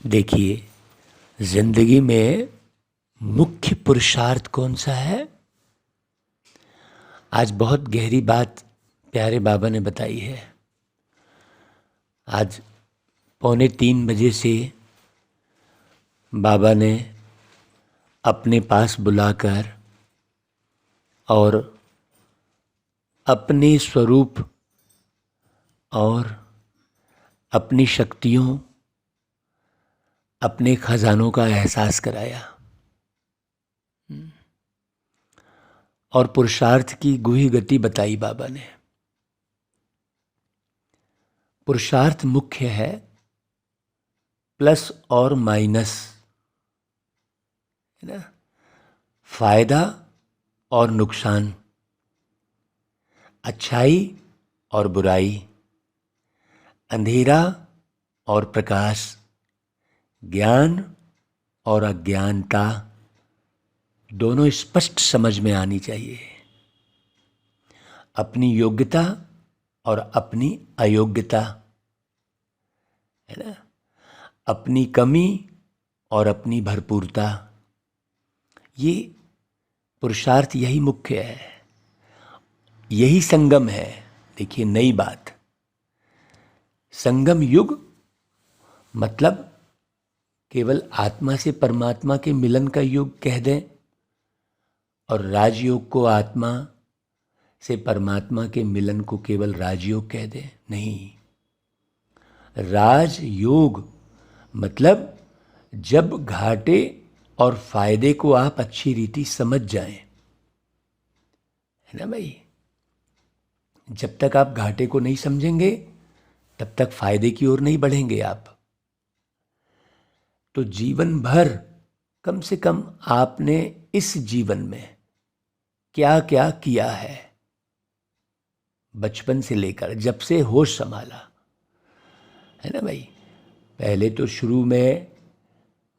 देखिए, जिंदगी में मुख्य पुरुषार्थ कौन सा है? आज बहुत गहरी बात प्यारे बाबा ने बताई है। आज 2:45 से बाबा ने अपने पास बुलाकर और अपने स्वरूप और अपनी शक्तियों, अपने खजानों का एहसास कराया और पुरुषार्थ की गुही गति बताई बाबा ने। पुरुषार्थ मुख्य है, प्लस और माइनस, है ना, फायदा और नुकसान, अच्छाई और बुराई, अंधेरा और प्रकाश, ज्ञान और अज्ञानता दोनों स्पष्ट समझ में आनी चाहिए। अपनी योग्यता और अपनी अयोग्यता, है ना, अपनी कमी और अपनी भरपूरता, ये पुरुषार्थ यही मुख्य है, यही संगम है। देखिए, नई बात, संगम युग मतलब केवल आत्मा से परमात्मा के मिलन का युग कह दें और राजयोग को आत्मा से परमात्मा के मिलन को केवल राजयोग कह दें, नहीं। राजयोग मतलब जब घाटे और फायदे को आप अच्छी रीति समझ जाएं, है ना भाई। जब तक आप घाटे को नहीं समझेंगे तब तक फायदे की ओर नहीं बढ़ेंगे आप। तो जीवन भर कम से कम आपने इस जीवन में क्या क्या किया है, बचपन से लेकर जब से होश संभाला, है ना भाई। पहले तो शुरू में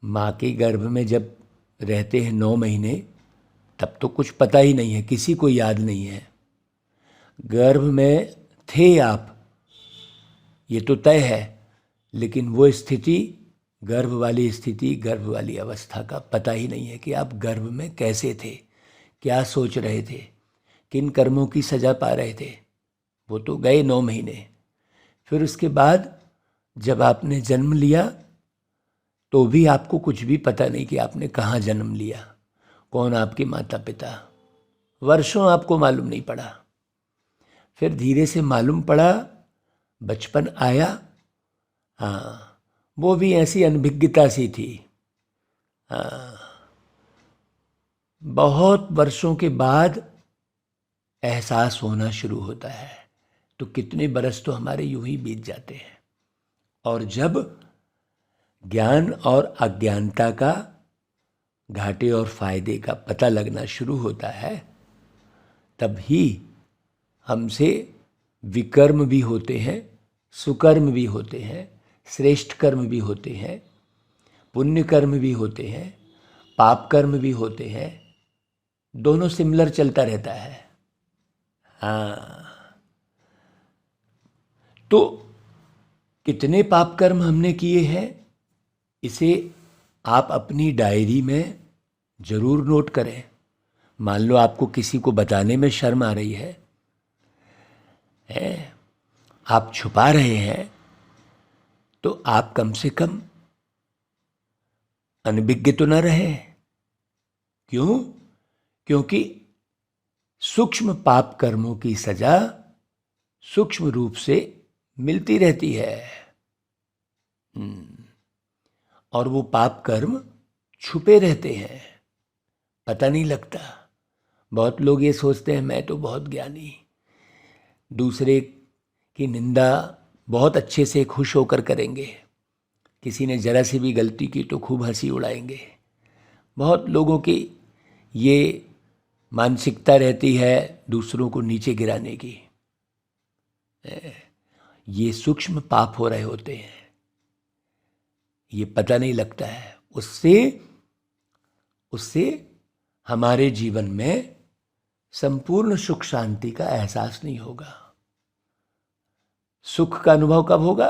माँ के गर्भ में जब रहते हैं 9 महीने, तब तो कुछ पता ही नहीं है, किसी को याद नहीं है गर्भ में थे आप, ये तो तय है। लेकिन वो स्थिति, गर्भ वाली स्थिति, गर्भ वाली अवस्था का पता ही नहीं है कि आप गर्भ में कैसे थे, क्या सोच रहे थे, किन कर्मों की सजा पा रहे थे। वो तो गए 9 महीने। फिर उसके बाद जब आपने जन्म लिया तो भी आपको कुछ भी पता नहीं कि आपने कहाँ जन्म लिया, कौन आपके माता पिता, वर्षों आपको मालूम नहीं पड़ा। फिर धीरे से मालूम पड़ा, बचपन आया, हाँ, वो भी ऐसी अनभिज्ञता सी थी। हाँ, बहुत वर्षों के बाद एहसास होना शुरू होता है, तो कितने बरस तो हमारे यूं ही बीत जाते हैं। और जब ज्ञान और अज्ञानता का, घाटे और फायदे का पता लगना शुरू होता है, तब ही हमसे विकर्म भी होते हैं, सुकर्म भी होते हैं, श्रेष्ठ कर्म भी होते हैं, पुण्य कर्म भी होते हैं, पाप कर्म भी होते हैं। दोनों सिमिलर चलता रहता है। हाँ, तो कितने पाप कर्म हमने किए हैं, इसे आप अपनी डायरी में जरूर नोट करें। मान लो आपको किसी को बताने में शर्म आ रही है, आप छुपा रहे हैं, तो आप कम से कम अनभिज्ञ तो न रहे। क्यों? क्योंकि सूक्ष्म पाप कर्मों की सजा सूक्ष्म रूप से मिलती रहती है। और वो पाप कर्म छुपे रहते हैं, पता नहीं लगता। बहुत लोग ये सोचते हैं मैं तो बहुत ज्ञानी, दूसरे की निंदा बहुत अच्छे से खुश होकर करेंगे, किसी ने जरा सी भी गलती की तो खूब हंसी उड़ाएंगे। बहुत लोगों की ये मानसिकता रहती है दूसरों को नीचे गिराने की। ये सूक्ष्म पाप हो रहे होते हैं, ये पता नहीं लगता है। उससे हमारे जीवन में संपूर्ण सुख शांति का एहसास नहीं होगा। सुख का अनुभव कब होगा?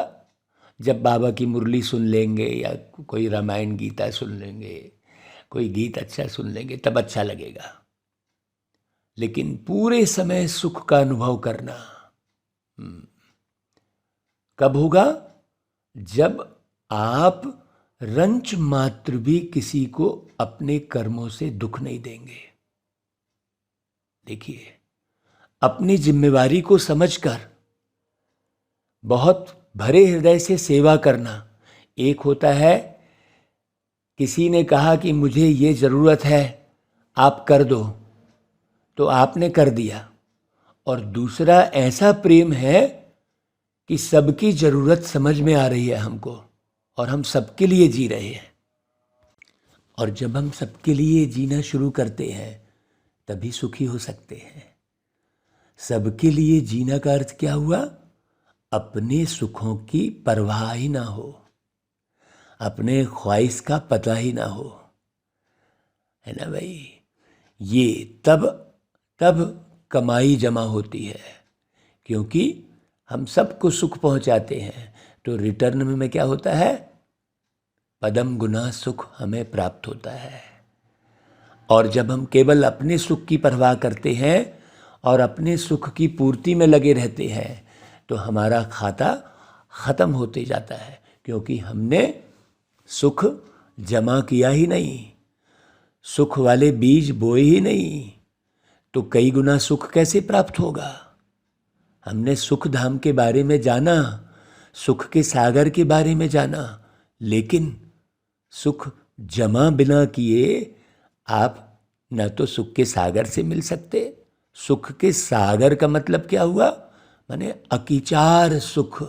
जब बाबा की मुरली सुन लेंगे या कोई रामायण गीता सुन लेंगे, कोई गीत अच्छा सुन लेंगे, तब अच्छा लगेगा। लेकिन पूरे समय सुख का अनुभव करना कब होगा? जब आप रंच मात्र भी किसी को अपने कर्मों से दुख नहीं देंगे। देखिए, अपनी जिम्मेवारी को समझकर बहुत भरे हृदय से सेवा करना एक होता है, किसी ने कहा कि मुझे ये ज़रूरत है, आप कर दो, तो आपने कर दिया। और दूसरा ऐसा प्रेम है कि सबकी ज़रूरत समझ में आ रही है हमको और हम सबके लिए जी रहे हैं। और जब हम सबके लिए जीना शुरू करते हैं तभी सुखी हो सकते हैं। सबके लिए जीना का अर्थ क्या हुआ? अपने सुखों की परवाह ही ना हो, अपने ख्वाहिश का पता ही ना हो, है ना भाई? ये तब कमाई जमा होती है, क्योंकि हम सबको सुख पहुंचाते हैं तो रिटर्न में क्या होता है? पदम गुना सुख हमें प्राप्त होता है। और जब हम केवल अपने सुख की परवाह करते हैं और अपने सुख की पूर्ति में लगे रहते हैं तो हमारा खाता ख़त्म होते जाता है, क्योंकि हमने सुख जमा किया ही नहीं, सुख वाले बीज बोए ही नहीं, तो कई गुना सुख कैसे प्राप्त होगा? हमने सुख धाम के बारे में जाना, सुख के सागर के बारे में जाना, लेकिन सुख जमा बिना किए आप न तो सुख के सागर से मिल सकते। सुख के सागर का मतलब क्या हुआ? माने अकिचार सुख,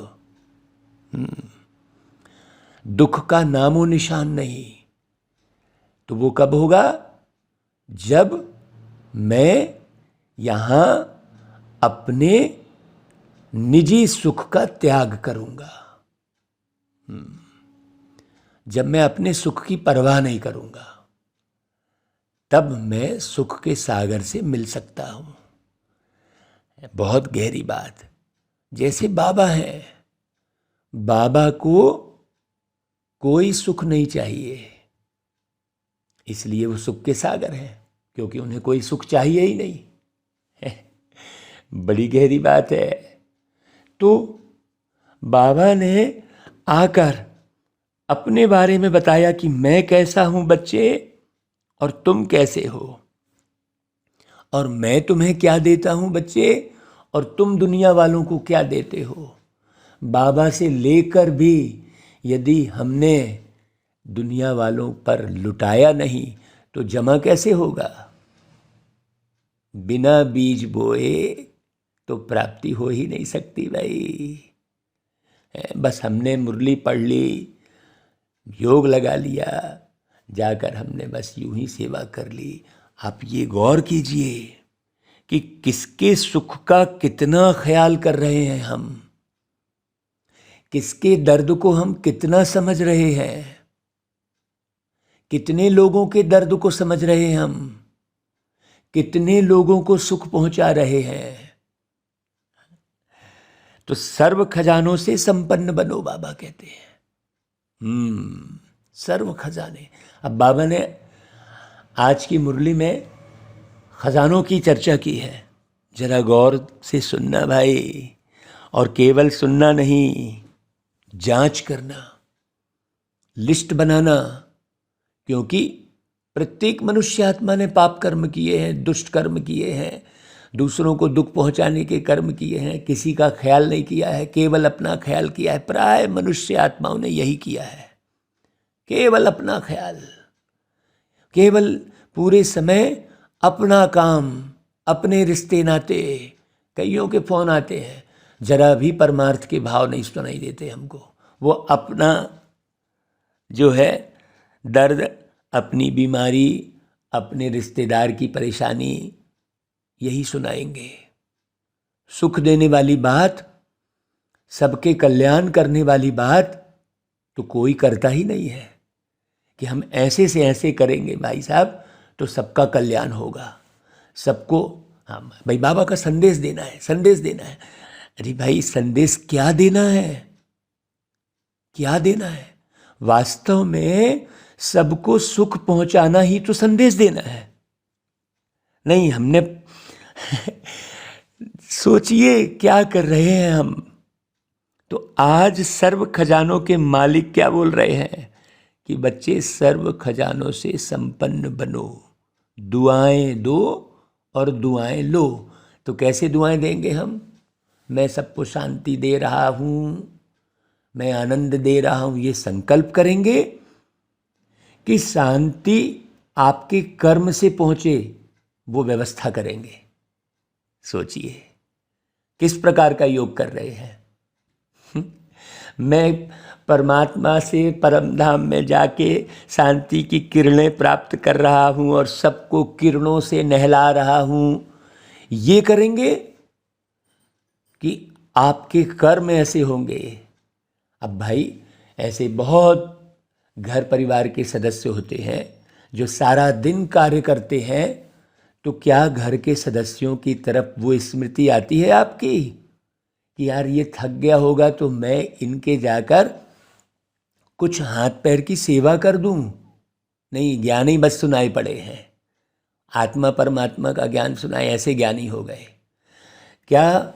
दुख का नामो निशान नहीं। तो वो कब होगा? जब मैं यहाँ अपने निजी सुख का त्याग करूँगा, जब मैं अपने सुख की परवाह नहीं करूँगा, तब मैं सुख के सागर से मिल सकता हूँ। बहुत गहरी बात। जैसे बाबा हैं, बाबा को कोई सुख नहीं चाहिए, इसलिए वो सुख के सागर हैं, क्योंकि उन्हें कोई सुख चाहिए ही नहीं। बड़ी गहरी बात है। तो बाबा ने आकर अपने बारे में बताया कि मैं कैसा हूं बच्चे और तुम कैसे हो, और मैं तुम्हें क्या देता हूं बच्चे और तुम दुनिया वालों को क्या देते हो। बाबा से लेकर भी यदि हमने दुनिया वालों पर लुटाया नहीं तो जमा कैसे होगा? बिना बीज बोए तो प्राप्ति हो ही नहीं सकती भाई। बस हमने मुरली पढ़ ली, योग लगा लिया, जाकर हमने बस यूं ही सेवा कर ली। आप ये गौर कीजिए कि किसके सुख का कितना ख्याल कर रहे हैं हम, किसके दर्द को हम कितना समझ रहे हैं, कितने लोगों के दर्द को समझ रहे हैं हम, कितने लोगों को सुख पहुंचा रहे हैं। तो सर्व खजानों से संपन्न बनो, बाबा कहते हैं। सर्व खजाने। अब बाबा ने आज की मुरली में खजानों की चर्चा की है, जरा गौर से सुनना भाई, और केवल सुनना नहीं, जांच करना, लिस्ट बनाना, क्योंकि प्रत्येक मनुष्य आत्मा ने पाप कर्म किए हैं, दुष्ट कर्म किए हैं, दूसरों को दुख पहुंचाने के कर्म किए हैं, किसी का ख्याल नहीं किया है, केवल अपना ख्याल किया है। प्राय मनुष्य आत्माओं ने यही किया है, केवल अपना ख्याल, केवल पूरे समय अपना काम, अपने रिश्ते नाते। कईयों के फोन आते हैं, जरा भी परमार्थ के भाव नहीं सुनाई देते हमको। वो अपना जो है दर्द, अपनी बीमारी, अपने रिश्तेदार की परेशानी यही सुनाएंगे। सुख देने वाली बात, सबके कल्याण करने वाली बात तो कोई करता ही नहीं है कि हम ऐसे से ऐसे करेंगे भाई साहब तो सबका कल्याण होगा, सबको। हाँ भाई, बाबा का संदेश देना है, संदेश देना है। अरे भाई, संदेश क्या देना है? क्या देना है? वास्तव में सबको सुख पहुंचाना ही तो संदेश देना है। नहीं, हमने सोचिए क्या कर रहे हैं हम। तो आज सर्व खजानों के मालिक क्या बोल रहे हैं कि बच्चे सर्व खजानों से संपन्न बनो, दुआएं दो और दुआएं लो। तो कैसे दुआएं देंगे हम? मैं सबको शांति दे रहा हूँ, मैं आनंद दे रहा हूँ, ये संकल्प करेंगे कि शांति आपके कर्म से पहुँचे, वो व्यवस्था करेंगे। सोचिए किस प्रकार का योग कर रहे हैं। मैं परमात्मा से परम धाम में जाके शांति की किरणें प्राप्त कर रहा हूँ और सबको किरणों से नहला रहा हूँ, ये करेंगे कि आपके कर्म ऐसे होंगे। अब भाई ऐसे बहुत घर परिवार के सदस्य होते हैं जो सारा दिन कार्य करते हैं, तो क्या घर के सदस्यों की तरफ वो स्मृति आती है आपकी कि यार ये थक गया होगा तो मैं इनके जाकर कुछ हाथ पैर की सेवा कर दूं? नहीं, ज्ञान ही बस सुनाई पड़े हैं, आत्मा परमात्मा का ज्ञान सुनाए, ऐसे ज्ञानी हो गए। क्या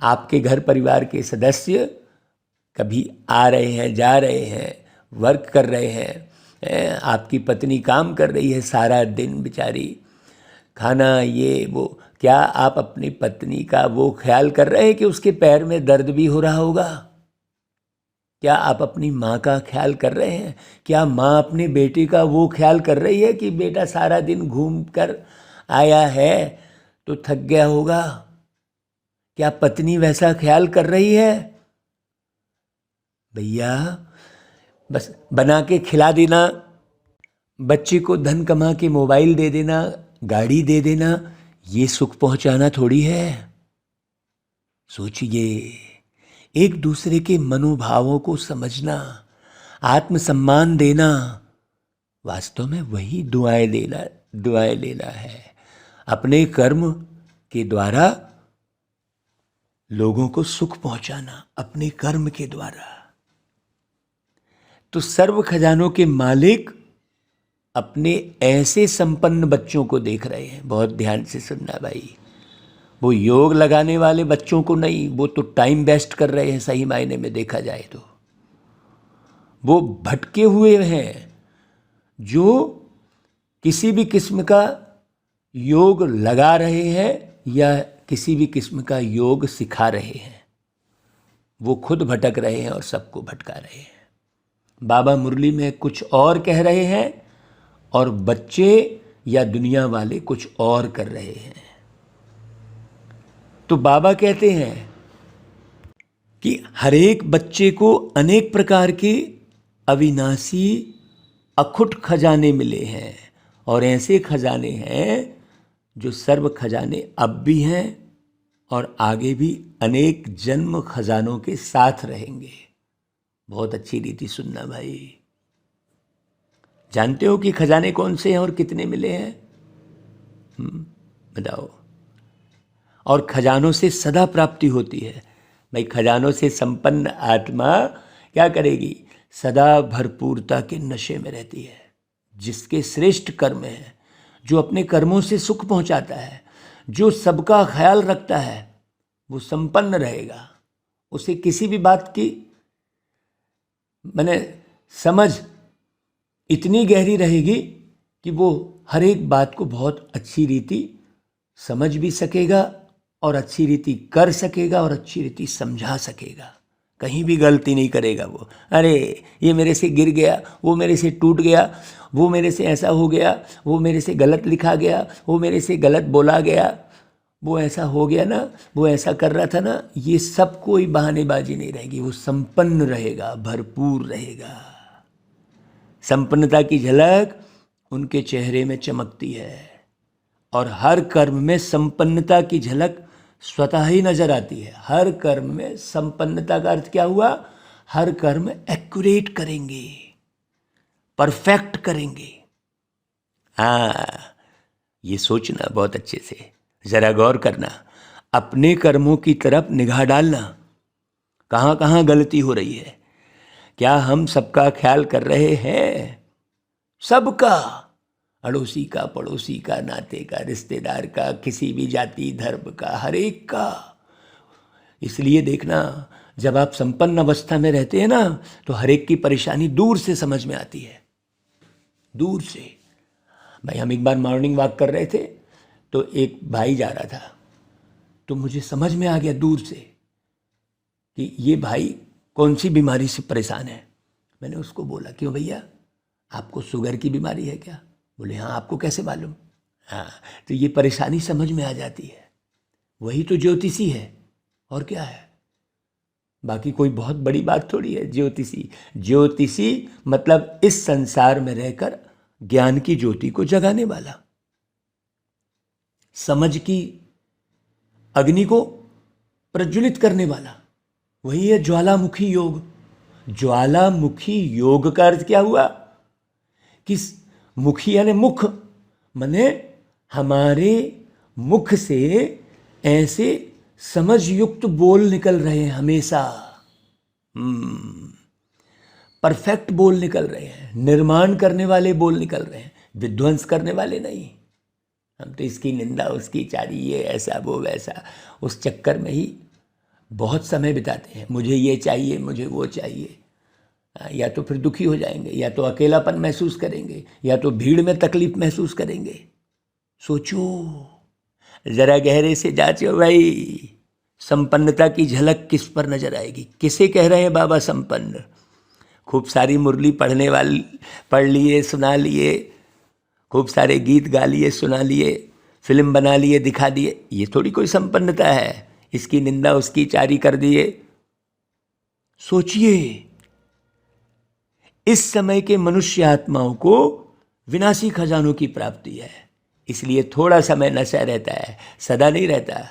आपके घर परिवार के सदस्य कभी आ रहे हैं, जा रहे हैं, वर्क कर रहे हैं, आपकी पत्नी काम कर रही है सारा दिन बेचारी, खाना ये वो, क्या आप अपनी पत्नी का वो ख्याल कर रहे हैं कि उसके पैर में दर्द भी हो रहा होगा? क्या आप अपनी माँ का ख्याल कर रहे हैं? क्या माँ अपने बेटे का वो ख्याल कर रही है कि बेटा सारा दिन घूम कर आया है तो थक गया होगा? क्या पत्नी वैसा ख्याल कर रही है? भैया बस बना के खिला देना, बच्चे को धन कमा के मोबाइल दे देना, गाड़ी दे देना, ये सुख पहुंचाना थोड़ी है। सोचिए, एक दूसरे के मनोभावों को समझना, आत्मसम्मान देना, वास्तव में वही दुआएं लेना है। अपने कर्म के द्वारा लोगों को सुख पहुंचाना, अपने कर्म के द्वारा। तो सर्व खजानों के मालिक अपने ऐसे संपन्न बच्चों को देख रहे हैं। बहुत ध्यान से सुनना भाई, वो योग लगाने वाले बच्चों को नहीं, वो तो टाइम वेस्ट कर रहे हैं सही मायने में देखा जाए तो। वो भटके हुए हैं जो किसी भी किस्म का योग लगा रहे हैं या किसी भी किस्म का योग सिखा रहे हैं। वो खुद भटक रहे हैं और सबको भटका रहे हैं। बाबा मुरली में कुछ और कह रहे हैं और बच्चे या दुनिया वाले कुछ और कर रहे हैं। तो बाबा कहते हैं कि हर एक बच्चे को अनेक प्रकार के अविनाशी अखुट खजाने मिले हैं, और ऐसे खजाने हैं जो सर्व खजाने अब भी हैं और आगे भी अनेक जन्म खजानों के साथ रहेंगे। बहुत अच्छी रीति सुनना भाई। जानते हो कि खजाने कौन से हैं और कितने मिले हैं? बताओ। और खजानों से सदा प्राप्ति होती है भाई। खजानों से संपन्न आत्मा क्या करेगी? सदा भरपूरता के नशे में रहती है। जिसके श्रेष्ठ कर्म है, जो अपने कर्मों से सुख पहुंचाता है, जो सबका ख्याल रखता है, वो संपन्न रहेगा। उसे किसी भी बात की समझ इतनी गहरी रहेगी कि वो हर एक बात को बहुत अच्छी रीति समझ भी सकेगा और अच्छी रीति कर सकेगा और अच्छी रीति समझा सकेगा। कहीं भी गलती नहीं करेगा वो। अरे ये मेरे से गिर गया, वो मेरे से टूट गया, वो मेरे से ऐसा हो गया, वो मेरे से गलत लिखा गया, वो मेरे से गलत बोला गया, वो ऐसा हो गया ना, वो ऐसा कर रहा था ना। ये सब कोई बहानेबाजी नहीं रहेगी। वो संपन्न रहेगा, भरपूर रहेगा। संपन्नता की झलक उनके चेहरे में चमकती है और हर कर्म में संपन्नता की झलक स्वतः ही नजर आती है। हर कर्म में संपन्नता का अर्थ क्या हुआ? हर कर्म एक्यूरेट करेंगे, परफेक्ट करेंगे। ये सोचना बहुत अच्छे से, जरा गौर करना, अपने कर्मों की तरफ निगाह डालना, कहाँ कहाँ गलती हो रही है, क्या हम सबका ख्याल कर रहे हैं? सबका, अड़ोसी का, पड़ोसी का, नाते का, रिश्तेदार का, किसी भी जाति धर्म का, हर एक का। इसलिए देखना, जब आप संपन्न अवस्था में रहते हैं ना, तो हर एक की परेशानी दूर से समझ में आती है, दूर से। भाई हम एक बार मॉर्निंग वॉक कर रहे थे, तो एक भाई जा रहा था, तो मुझे समझ में आ गया दूर से कि ये भाई कौन सी बीमारी से परेशान है। मैंने उसको बोला, क्यों भैया, आपको शुगर की बीमारी है क्या? बोले हाँ। आपको कैसे मालूम? हाँ, तो ये परेशानी समझ में आ जाती है। वही तो ज्योतिषी है, और क्या है? बाकी कोई बहुत बड़ी बात थोड़ी है। ज्योतिषी, ज्योतिषी मतलब इस संसार में रहकर ज्ञान की ज्योति को जगाने वाला, समझ की अग्नि को प्रज्वलित करने वाला, वही है ज्वालामुखी योग। ज्वालामुखी योग का अर्थ क्या हुआ? कि मुखी यानी मुख, माने हमारे मुख से ऐसे समझ युक्त बोल निकल रहे हैं हमेशा। परफेक्ट बोल निकल रहे हैं, निर्माण करने वाले बोल निकल रहे हैं, विध्वंस करने वाले नहीं। हम तो इसकी निंदा, उसकी चारी, ये ऐसा वो वैसा, उस चक्कर में ही बहुत समय बिताते हैं। मुझे ये चाहिए, मुझे वो चाहिए। या तो फिर दुखी हो जाएंगे, या तो अकेलापन महसूस करेंगे, या तो भीड़ में तकलीफ महसूस करेंगे। सोचो, जरा गहरे से जांचो भाई, संपन्नता की झलक किस पर नजर आएगी? किसे कह रहे हैं बाबा संपन्न? खूब सारी मुरली पढ़ने वाली पढ़ लिए, सुना लिए, खूब सारे गीत गा लिए, सुना लिए, फिल्म बना लिए, दिखा दिए, ये थोड़ी कोई संपन्नता है। इसकी निंदा, उसकी चारी कर दिए। सोचिए, इस समय के मनुष्य आत्माओं को विनाशी खजानों की प्राप्ति है, इसलिए थोड़ा समय नशा रहता है, सदा नहीं रहता।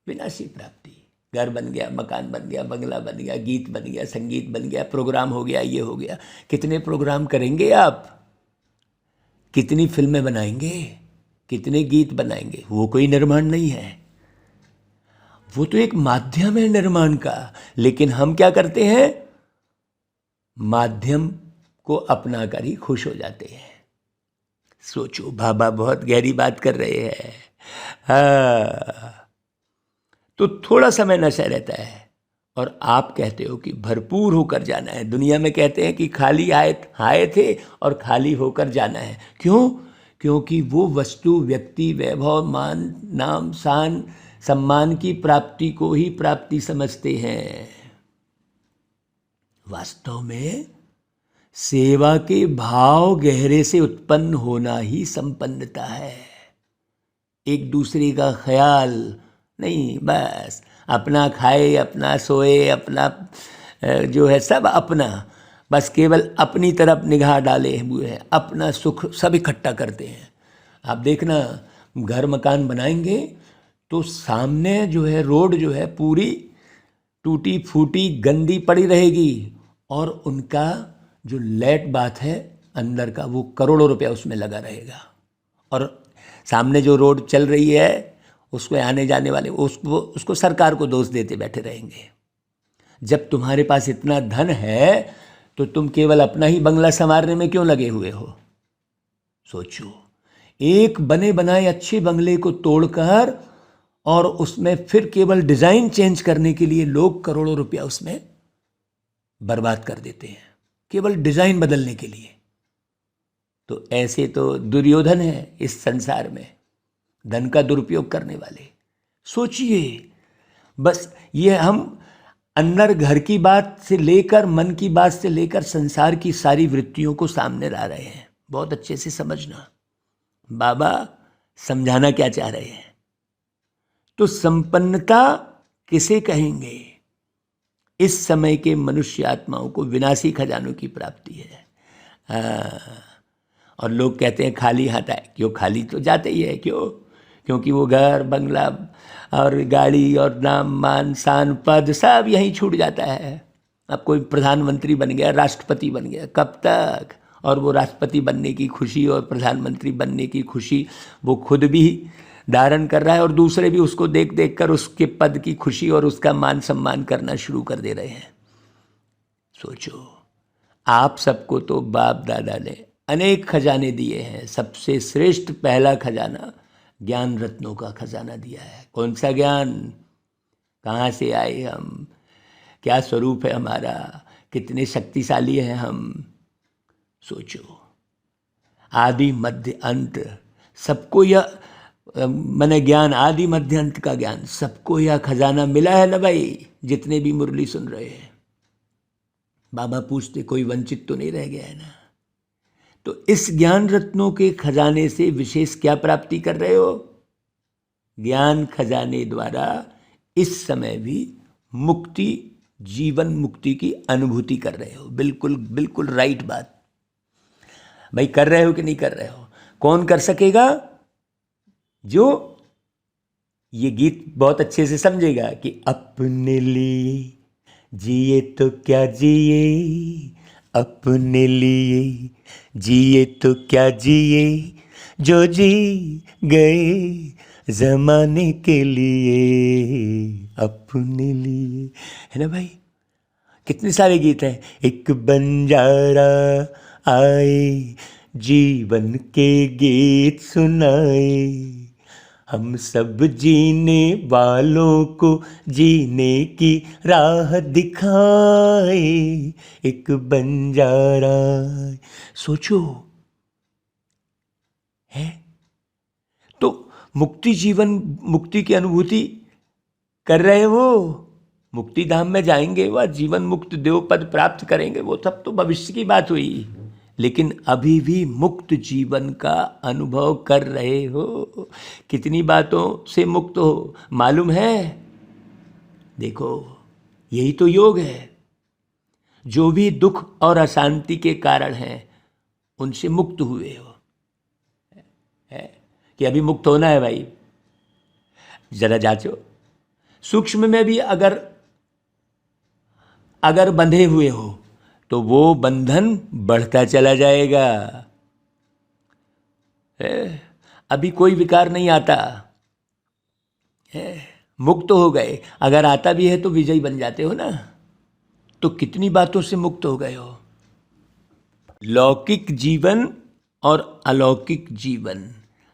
विनाशी प्राप्ति, घर बन गया, मकान बन गया, बंगला बन गया, गीत बन गया, संगीत बन गया, प्रोग्राम हो गया, ये हो गया। कितने प्रोग्राम करेंगे आप? कितनी फिल्में बनाएंगे? कितने गीत बनाएंगे? वो कोई निर्माण नहीं है, वो तो एक माध्यम है निर्माण का। लेकिन हम क्या करते हैं? माध्यम को अपनाकर ही खुश हो जाते हैं। सोचो, बाबा बहुत गहरी बात कर रहे हैं। हाँ, तो थोड़ा समय नशा रहता है, और आप कहते हो कि भरपूर होकर जाना है। दुनिया में कहते हैं कि खाली आए थे और खाली होकर जाना है। क्यों? क्योंकि वो वस्तु, व्यक्ति, वैभव, मान, नाम, शान, सम्मान की प्राप्ति को ही प्राप्ति समझते हैं। वास्तव में सेवा के भाव गहरे से उत्पन्न होना ही संपन्नता है। एक दूसरे का ख्याल नहीं, बस अपना खाए, अपना सोए, अपना जो है सब अपना, बस केवल अपनी तरफ निगाह डाले हुए हैं, अपना सुख सब इकट्ठा करते हैं। आप देखना, घर मकान बनाएंगे तो सामने जो है रोड जो है पूरी टूटी फूटी गंदी पड़ी रहेगी, और उनका जो लेट बात है अंदर का, वो करोड़ों रुपया उसमें लगा रहेगा। और सामने जो रोड चल रही है, उसको आने जाने वाले उसको सरकार को दोष देते बैठे रहेंगे। जब तुम्हारे पास इतना धन है तो तुम केवल अपना ही बंगला संवारने में क्यों लगे हुए हो? सोचो, एक बने बनाए अच्छे बंगले को तोड़कर और उसमें फिर केवल डिजाइन चेंज करने के लिए लोग करोड़ों रुपया उसमें बर्बाद कर देते हैं, केवल डिजाइन बदलने के लिए। तो ऐसे तो दुर्योधन है इस संसार में, धन का दुरुपयोग करने वाले। सोचिए, बस ये हम अंदर घर की बात से लेकर, मन की बात से लेकर संसार की सारी वृत्तियों को सामने ला रहे हैं। बहुत अच्छे से समझना, बाबा समझाना क्या चाह रहे हैं। तो संपन्नता किसे कहेंगे? इस समय के मनुष्य आत्माओं को विनाशी खजानों की प्राप्ति है। और लोग कहते हैं खाली हाथ आए। क्यों? खाली तो जाते ही है। क्यों? क्योंकि वो घर, बंगला और गाड़ी और नाम, मान, शान, पद सब यहीं छूट जाता है। अब कोई प्रधानमंत्री बन गया, राष्ट्रपति बन गया, कब तक? और वो राष्ट्रपति बनने की खुशी और प्रधानमंत्री बनने की खुशी वो खुद भी धारण कर रहा है, और दूसरे भी उसको देख देख कर उसके पद की खुशी और उसका मान सम्मान करना शुरू कर दे रहे हैं। सोचो, आप सबको तो बाप दादा ने अनेक खजाने दिए हैं। सबसे श्रेष्ठ पहला खजाना ज्ञान रत्नों का खजाना दिया है। कौन सा ज्ञान? कहाँ से आए हम, क्या स्वरूप है हमारा, कितने शक्तिशाली हैं हम। सोचो, आदि मध्य अंत सबको यह मैंने ज्ञान, आदि मध्य अंत का ज्ञान सबको यह खजाना मिला है ना भाई, जितने भी मुरली सुन रहे हैं। बाबा पूछते कोई वंचित तो नहीं रह गया है ना? तो इस ज्ञान रत्नों के खजाने से विशेष क्या प्राप्ति कर रहे हो? ज्ञान खजाने द्वारा इस समय भी मुक्ति, जीवन मुक्ति की अनुभूति कर रहे हो। बिल्कुल बिल्कुल राइट बात भाई। कर रहे हो कि नहीं कर रहे हो? कौन कर सकेगा? जो ये गीत बहुत अच्छे से समझेगा कि अपने लिए जिए तो क्या जिए, अपने लिए जिए तो क्या जिए, जो जी गए जमाने के लिए, अपने लिए। है ना भाई? कितने सारे गीत हैं। एक बंजारा आए, जीवन के गीत सुनाए, हम सब जीने वालों को जीने की राह दिखाए, एक बंजारा। सोचो, है तो मुक्ति, जीवन मुक्ति की अनुभूति कर रहे हो। मुक्ति धाम में जाएंगे, वह जीवन मुक्त देव पद प्राप्त करेंगे, वो सब तो भविष्य की बात हुई। लेकिन अभी भी मुक्त जीवन का अनुभव कर रहे हो। कितनी बातों से मुक्त हो मालूम है? देखो, यही तो योग है। जो भी दुख और अशांति के कारण हैं, उनसे मुक्त हुए हो। है कि अभी मुक्त होना है भाई? जरा जांचो। सूक्ष्म में भी अगर बंधे हुए हो तो वो बंधन बढ़ता चला जाएगा। अभी कोई विकार नहीं आता है, मुक्त हो गए। अगर आता भी है तो विजयी बन जाते हो ना। तो कितनी बातों से मुक्त हो गए हो। लौकिक जीवन और अलौकिक जीवन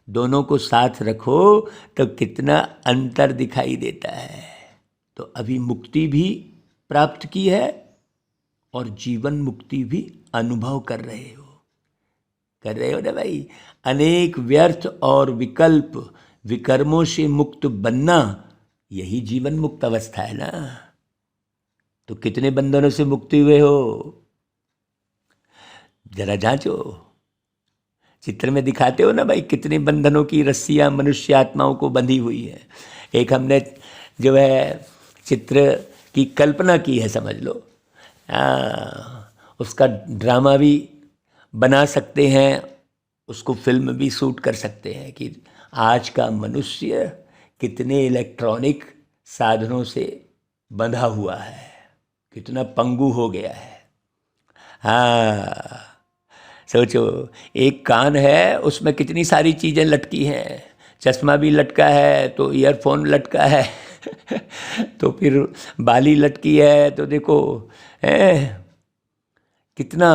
दोनों को साथ रखो तो कितना अंतर दिखाई देता है। तो अभी मुक्ति भी प्राप्त की है और जीवन मुक्ति भी अनुभव कर रहे हो ना भाई। अनेक व्यर्थ और विकल्प विकर्मों से मुक्त बनना, यही जीवन मुक्त अवस्था है ना। तो कितने बंधनों से मुक्ति हुए हो, जरा जांचो। चित्र में दिखाते हो ना भाई, कितने बंधनों की रस्सियां मनुष्य आत्माओं को बंधी हुई है। एक हमने जो है चित्र की कल्पना की है, समझ लो। उसका ड्रामा भी बना सकते हैं, उसको फिल्म भी शूट कर सकते हैं कि आज का मनुष्य कितने इलेक्ट्रॉनिक साधनों से बंधा हुआ है, कितना पंगु हो गया है। हाँ, सोचो, एक कान है, उसमें कितनी सारी चीज़ें लटकी हैं। चश्मा भी लटका है तो ईयरफोन लटका है तो फिर बाली लटकी है, तो देखो है कितना।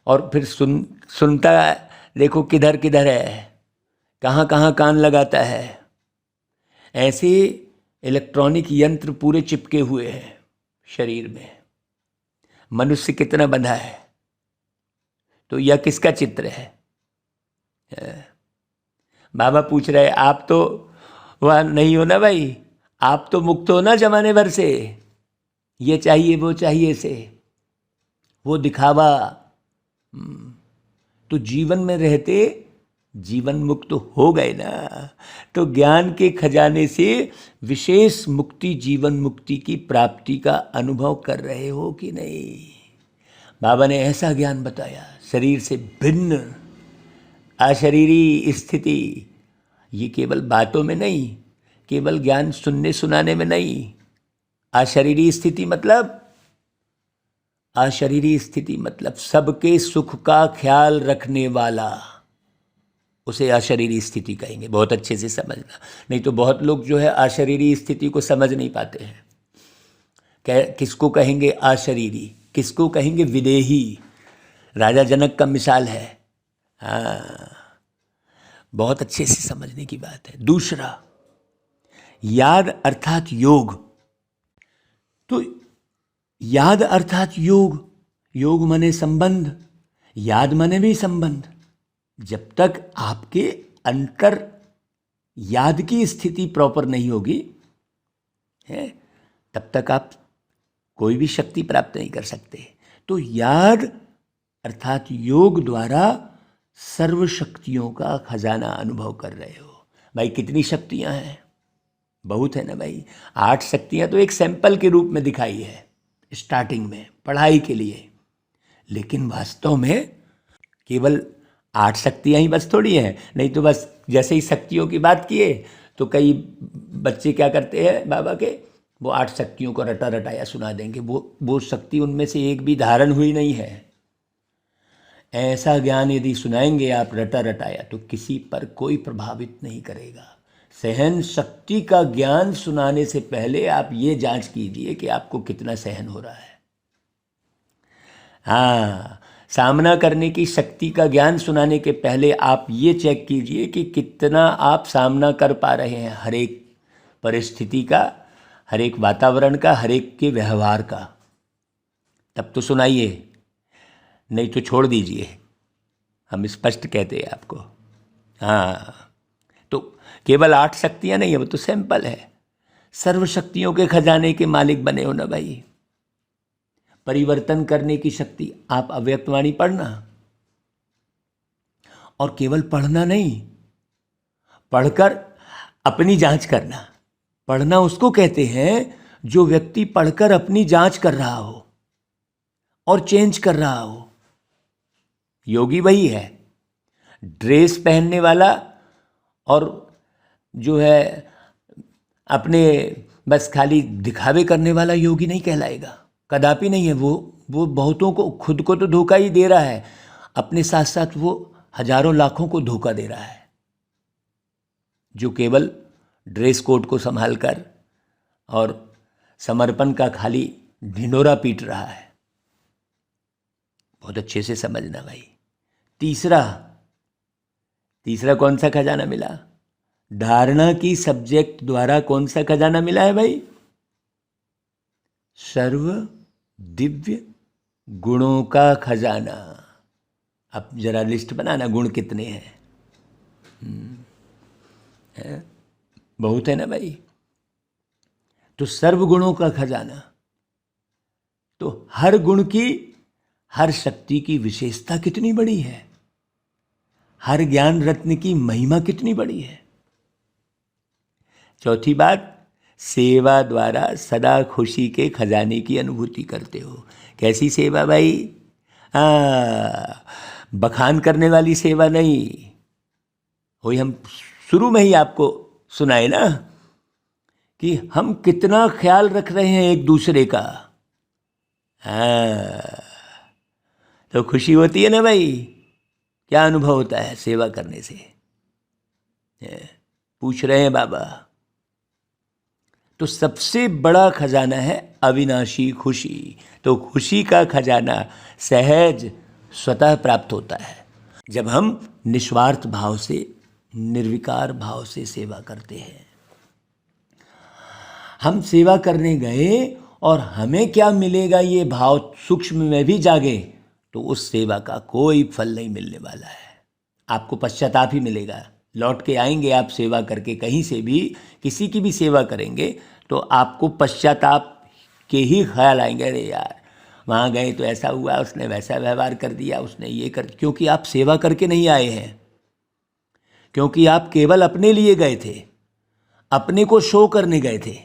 और फिर सुनता देखो किधर किधर है, कहाँ कहाँ कान लगाता है। ऐसे इलेक्ट्रॉनिक यंत्र पूरे चिपके हुए हैं शरीर में। मनुष्य कितना बंधा है। तो यह किसका चित्र है? बाबा पूछ रहे, आप तो वह नहीं हो ना भाई, आप तो मुक्त हो ना जमाने भर से, ये चाहिए वो चाहिए से, वो दिखावा। तो जीवन में रहते जीवन मुक्त हो गए ना। तो ज्ञान के खजाने से विशेष मुक्ति, जीवन मुक्ति की प्राप्ति का अनुभव कर रहे हो कि नहीं? बाबा ने ऐसा ज्ञान बताया, शरीर से भिन्न अशरीरी स्थिति। ये केवल बातों में नहीं, केवल ज्ञान सुनने सुनाने में नहीं। अशरीरी स्थिति मतलब, अशरीरी स्थिति मतलब सबके सुख का ख्याल रखने वाला, उसे अशरीरी स्थिति कहेंगे। बहुत अच्छे से समझना, नहीं तो बहुत लोग जो है अशरीरी स्थिति को समझ नहीं पाते हैं। किसको कहेंगे अशरीरी? किसको कहेंगे? विदेही। राजा जनक का मिसाल है। हाँ, बहुत अच्छे से समझने की बात है। दूसरा, याद अर्थात योग। तो याद अर्थात योग, योग माने संबंध, याद माने भी संबंध। जब तक आपके अंतर याद की स्थिति प्रॉपर नहीं होगी है, तब तक आप कोई भी शक्ति प्राप्त नहीं कर सकते। तो याद अर्थात योग द्वारा सर्व शक्तियों का खजाना अनुभव कर रहे हो। भाई कितनी शक्तियां हैं? बहुत है ना भाई। 8 शक्तियां तो एक सैंपल के रूप में दिखाई है स्टार्टिंग में पढ़ाई के लिए, लेकिन वास्तव में केवल 8 शक्तियां ही बस थोड़ी हैं। नहीं तो बस जैसे ही शक्तियों की बात किए तो कई बच्चे क्या करते हैं बाबा के, वो 8 शक्तियों को रटा रटाया सुना देंगे। वो शक्ति उनमें से एक भी धारण हुई नहीं है। ऐसा ज्ञान यदि सुनाएंगे आप रटा रटाया तो किसी पर कोई प्रभावित नहीं करेगा। सहन शक्ति का ज्ञान सुनाने से पहले आप ये जांच कीजिए कि आपको कितना सहन हो रहा है। हाँ, सामना करने की शक्ति का ज्ञान सुनाने के पहले आप ये चेक कीजिए कि कितना आप सामना कर पा रहे हैं हर एक परिस्थिति का, हर एक वातावरण का, हर एक के व्यवहार का। तब तो सुनाइए, नहीं तो छोड़ दीजिए। हम स्पष्ट कहते हैं आपको। हाँ, तो केवल 8 शक्तियां नहीं है, वो तो सैंपल है। सर्व शक्तियों के खजाने के मालिक बने हो ना भाई। परिवर्तन करने की शक्ति। आप अव्यक्तवाणी पढ़ना, और केवल पढ़ना नहीं, पढ़कर अपनी जांच करना। पढ़ना उसको कहते हैं जो व्यक्ति पढ़कर अपनी जांच कर रहा हो और चेंज कर रहा हो। योगी वही है। ड्रेस पहनने वाला और जो है अपने बस खाली दिखावे करने वाला योगी नहीं कहलाएगा, कदापि नहीं है। वो बहुतों को, खुद को तो धोखा ही दे रहा है, अपने साथ साथ वो हजारों लाखों को धोखा दे रहा है, जो केवल ड्रेस कोड को संभाल कर और समर्पण का खाली ढिंढोरा पीट रहा है। बहुत अच्छे से समझना भाई। तीसरा कौन सा खजाना मिला? धारणा की सब्जेक्ट द्वारा कौन सा खजाना मिला है भाई? सर्व दिव्य गुणों का खजाना। अब जरा लिस्ट बनाना, गुण कितने हैं? बहुत है ना भाई। तो सर्व गुणों का खजाना, तो हर गुण की, हर शक्ति की विशेषता कितनी बड़ी है, हर ज्ञान रत्न की महिमा कितनी बड़ी है। चौथी बात, सेवा द्वारा सदा खुशी के खजाने की अनुभूति करते हो। कैसी सेवा भाई? बखान करने वाली सेवा नहीं। वही हम शुरू में ही आपको सुनाए ना कि हम कितना ख्याल रख रहे हैं एक दूसरे का। तो खुशी होती है ना भाई। क्या अनुभव होता है सेवा करने से? पूछ रहे हैं बाबा। तो सबसे बड़ा खजाना है अविनाशी खुशी। तो खुशी का खजाना सहज स्वतः प्राप्त होता है जब हम निस्वार्थ भाव से, निर्विकार भाव से सेवा करते हैं। हम सेवा करने गए और हमें क्या मिलेगा ये भाव सूक्ष्म में भी जागे तो उस सेवा का कोई फल नहीं मिलने वाला है। आपको पश्चाताप ही मिलेगा। लौट के आएंगे आप सेवा करके, कहीं से भी किसी की भी सेवा करेंगे तो आपको पश्चाताप के ही ख्याल आएंगे। अरे यार वहाँ गए तो ऐसा हुआ, उसने वैसा व्यवहार कर दिया, उसने ये कर, क्योंकि आप सेवा करके नहीं आए हैं, क्योंकि आप केवल अपने लिए गए थे, अपने को शो करने गए थे।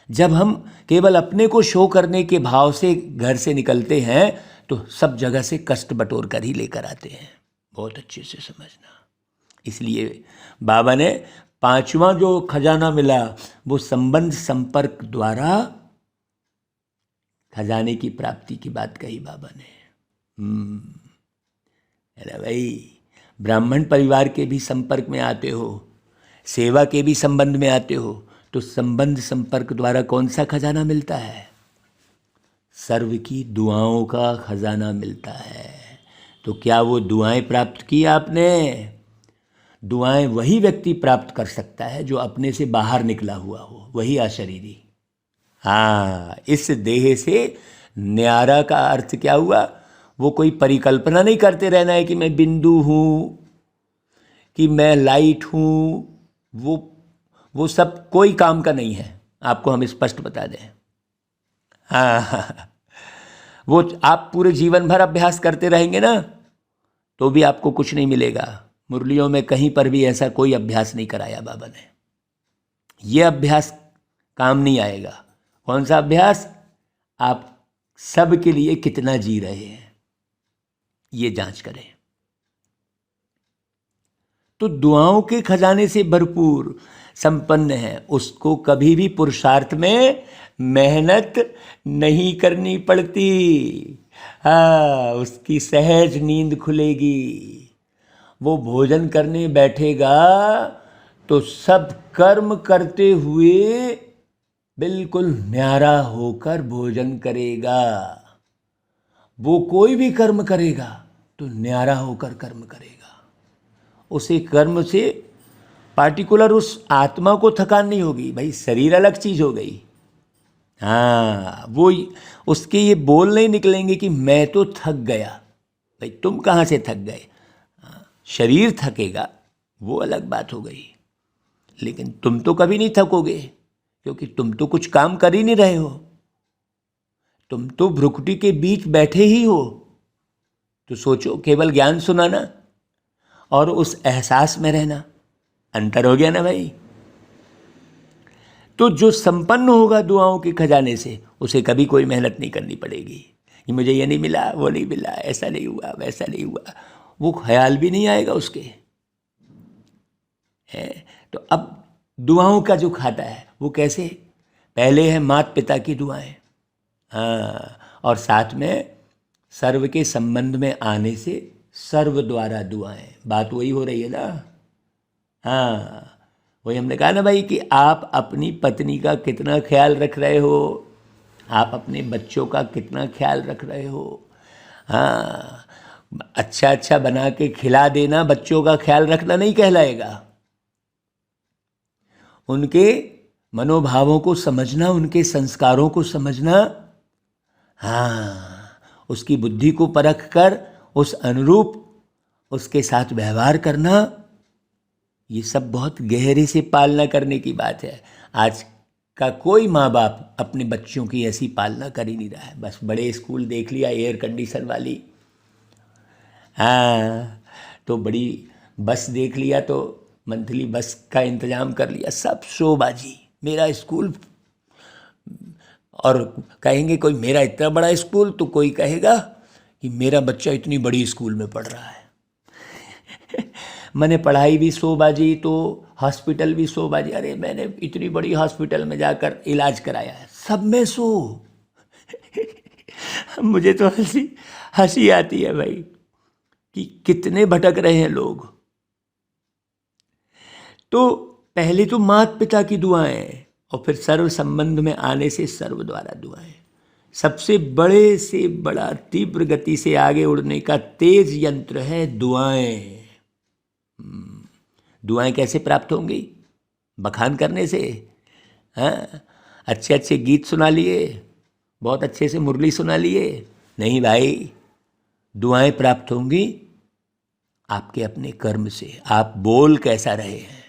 जब हम केवल अपने को शो करने के भाव से घर से निकलते हैं तो सब जगह से कष्ट बटोर कर ही लेकर आते हैं। बहुत अच्छे से समझना। इसलिए बाबा ने 5वां जो खजाना मिला वो संबंध संपर्क द्वारा खजाने की प्राप्ति की बात कही बाबा ने। अरे भाई, ब्राह्मण परिवार के भी संपर्क में आते हो, सेवा के भी संबंध में आते हो, तो संबंध संपर्क द्वारा कौन सा खजाना मिलता है? सर्व की दुआओं का खजाना मिलता है। तो क्या वो दुआएं प्राप्त की आपने? दुआएं वही व्यक्ति प्राप्त कर सकता है जो अपने से बाहर निकला हुआ हो, वही अशरीरी। हाँ, इस देह से न्यारा का अर्थ क्या हुआ? वो कोई परिकल्पना नहीं करते रहना है कि मैं बिंदु हूँ, कि मैं लाइट हूँ। वो सब कोई काम का नहीं है, आपको हम स्पष्ट बता दें। हाँ, वो आप पूरे जीवन भर अभ्यास करते रहेंगे ना, तो भी आपको कुछ नहीं मिलेगा। मुरलियों में कहीं पर भी ऐसा कोई अभ्यास नहीं कराया बाबा ने। ये अभ्यास काम नहीं आएगा। कौन सा अभ्यास? आप सब के लिए कितना जी रहे हैं, ये जांच करें। तो दुआओं के खजाने से भरपूर संपन्न है, उसको कभी भी पुरुषार्थ में मेहनत नहीं करनी पड़ती। हाँ, उसकी सहज नींद खुलेगी। वो भोजन करने बैठेगा तो सब कर्म करते हुए बिल्कुल न्यारा होकर भोजन करेगा। वो कोई भी कर्म करेगा तो न्यारा होकर कर्म करेगा। उसे कर्म से पार्टिकुलर उस आत्मा को थकान नहीं होगी। भाई, शरीर अलग चीज हो गई। हाँ, वो उसके ये बोल नहीं निकलेंगे कि मैं तो थक गया। भाई, तुम कहाँ से थक गए? शरीर थकेगा, वो अलग बात हो गई, लेकिन तुम तो कभी नहीं थकोगे, क्योंकि तुम तो कुछ काम कर ही नहीं रहे हो। तुम तो भ्रुकुटी के बीच बैठे ही हो। तो सोचो, केवल ज्ञान सुनाना और उस एहसास में रहना, अंतर हो गया ना भाई। तो जो संपन्न होगा दुआओं के खजाने से, उसे कभी कोई मेहनत नहीं करनी पड़ेगी कि मुझे ये नहीं मिला, वो नहीं मिला, ऐसा नहीं हुआ, वैसा नहीं हुआ। वो ख्याल भी नहीं आएगा उसके। है तो अब दुआओं का जो खाता है वो कैसे? पहले है माता पिता की दुआएं, हाँ, और साथ में सर्व के संबंध में आने से सर्व द्वारा दुआएं। बात वही हो रही है ना। हाँ, वही हमने कहा ना भाई कि आप अपनी पत्नी का कितना ख्याल रख रहे हो, आप अपने बच्चों का कितना ख्याल रख रहे हो। हाँ, अच्छा अच्छा बना के खिला देना बच्चों का ख्याल रखना नहीं कहलाएगा। उनके मनोभावों को समझना, उनके संस्कारों को समझना, हाँ, उसकी बुद्धि को परख कर उस अनुरूप उसके साथ व्यवहार करना, ये सब बहुत गहरे से पालना करने की बात है। आज का कोई माँ बाप अपने बच्चों की ऐसी पालना कर ही नहीं रहा है। बस बड़े स्कूल देख लिया, एयर कंडीशन वाली, हाँ, तो बड़ी बस देख लिया, तो मंथली बस का इंतजाम कर लिया, सब शोबाजी, मेरा स्कूल। और कहेंगे कोई मेरा इतना बड़ा स्कूल, तो कोई कहेगा कि मेरा बच्चा इतनी बड़ी स्कूल में पढ़ रहा है। मैंने पढ़ाई भी शोबाजी, तो हॉस्पिटल भी शोबाजी। अरे मैंने इतनी बड़ी हॉस्पिटल में जाकर इलाज कराया है, सब में शो। मुझे तो हंसी आती है भाई कि कितने भटक रहे हैं लोग। तो पहले तो माता पिता की दुआएं, और फिर सर्व संबंध में आने से सर्व द्वारा दुआएं। सबसे बड़े से बड़ा तीव्र गति से आगे उड़ने का तेज यंत्र है दुआएं। दुआएं कैसे प्राप्त होंगी? बखान करने से। हाँ, अच्छे अच्छे गीत सुना लिए, बहुत अच्छे से मुरली सुना लिए, नहीं भाई। दुआएं प्राप्त होंगी आपके अपने कर्म से। आप बोल कैसा रहे हैं,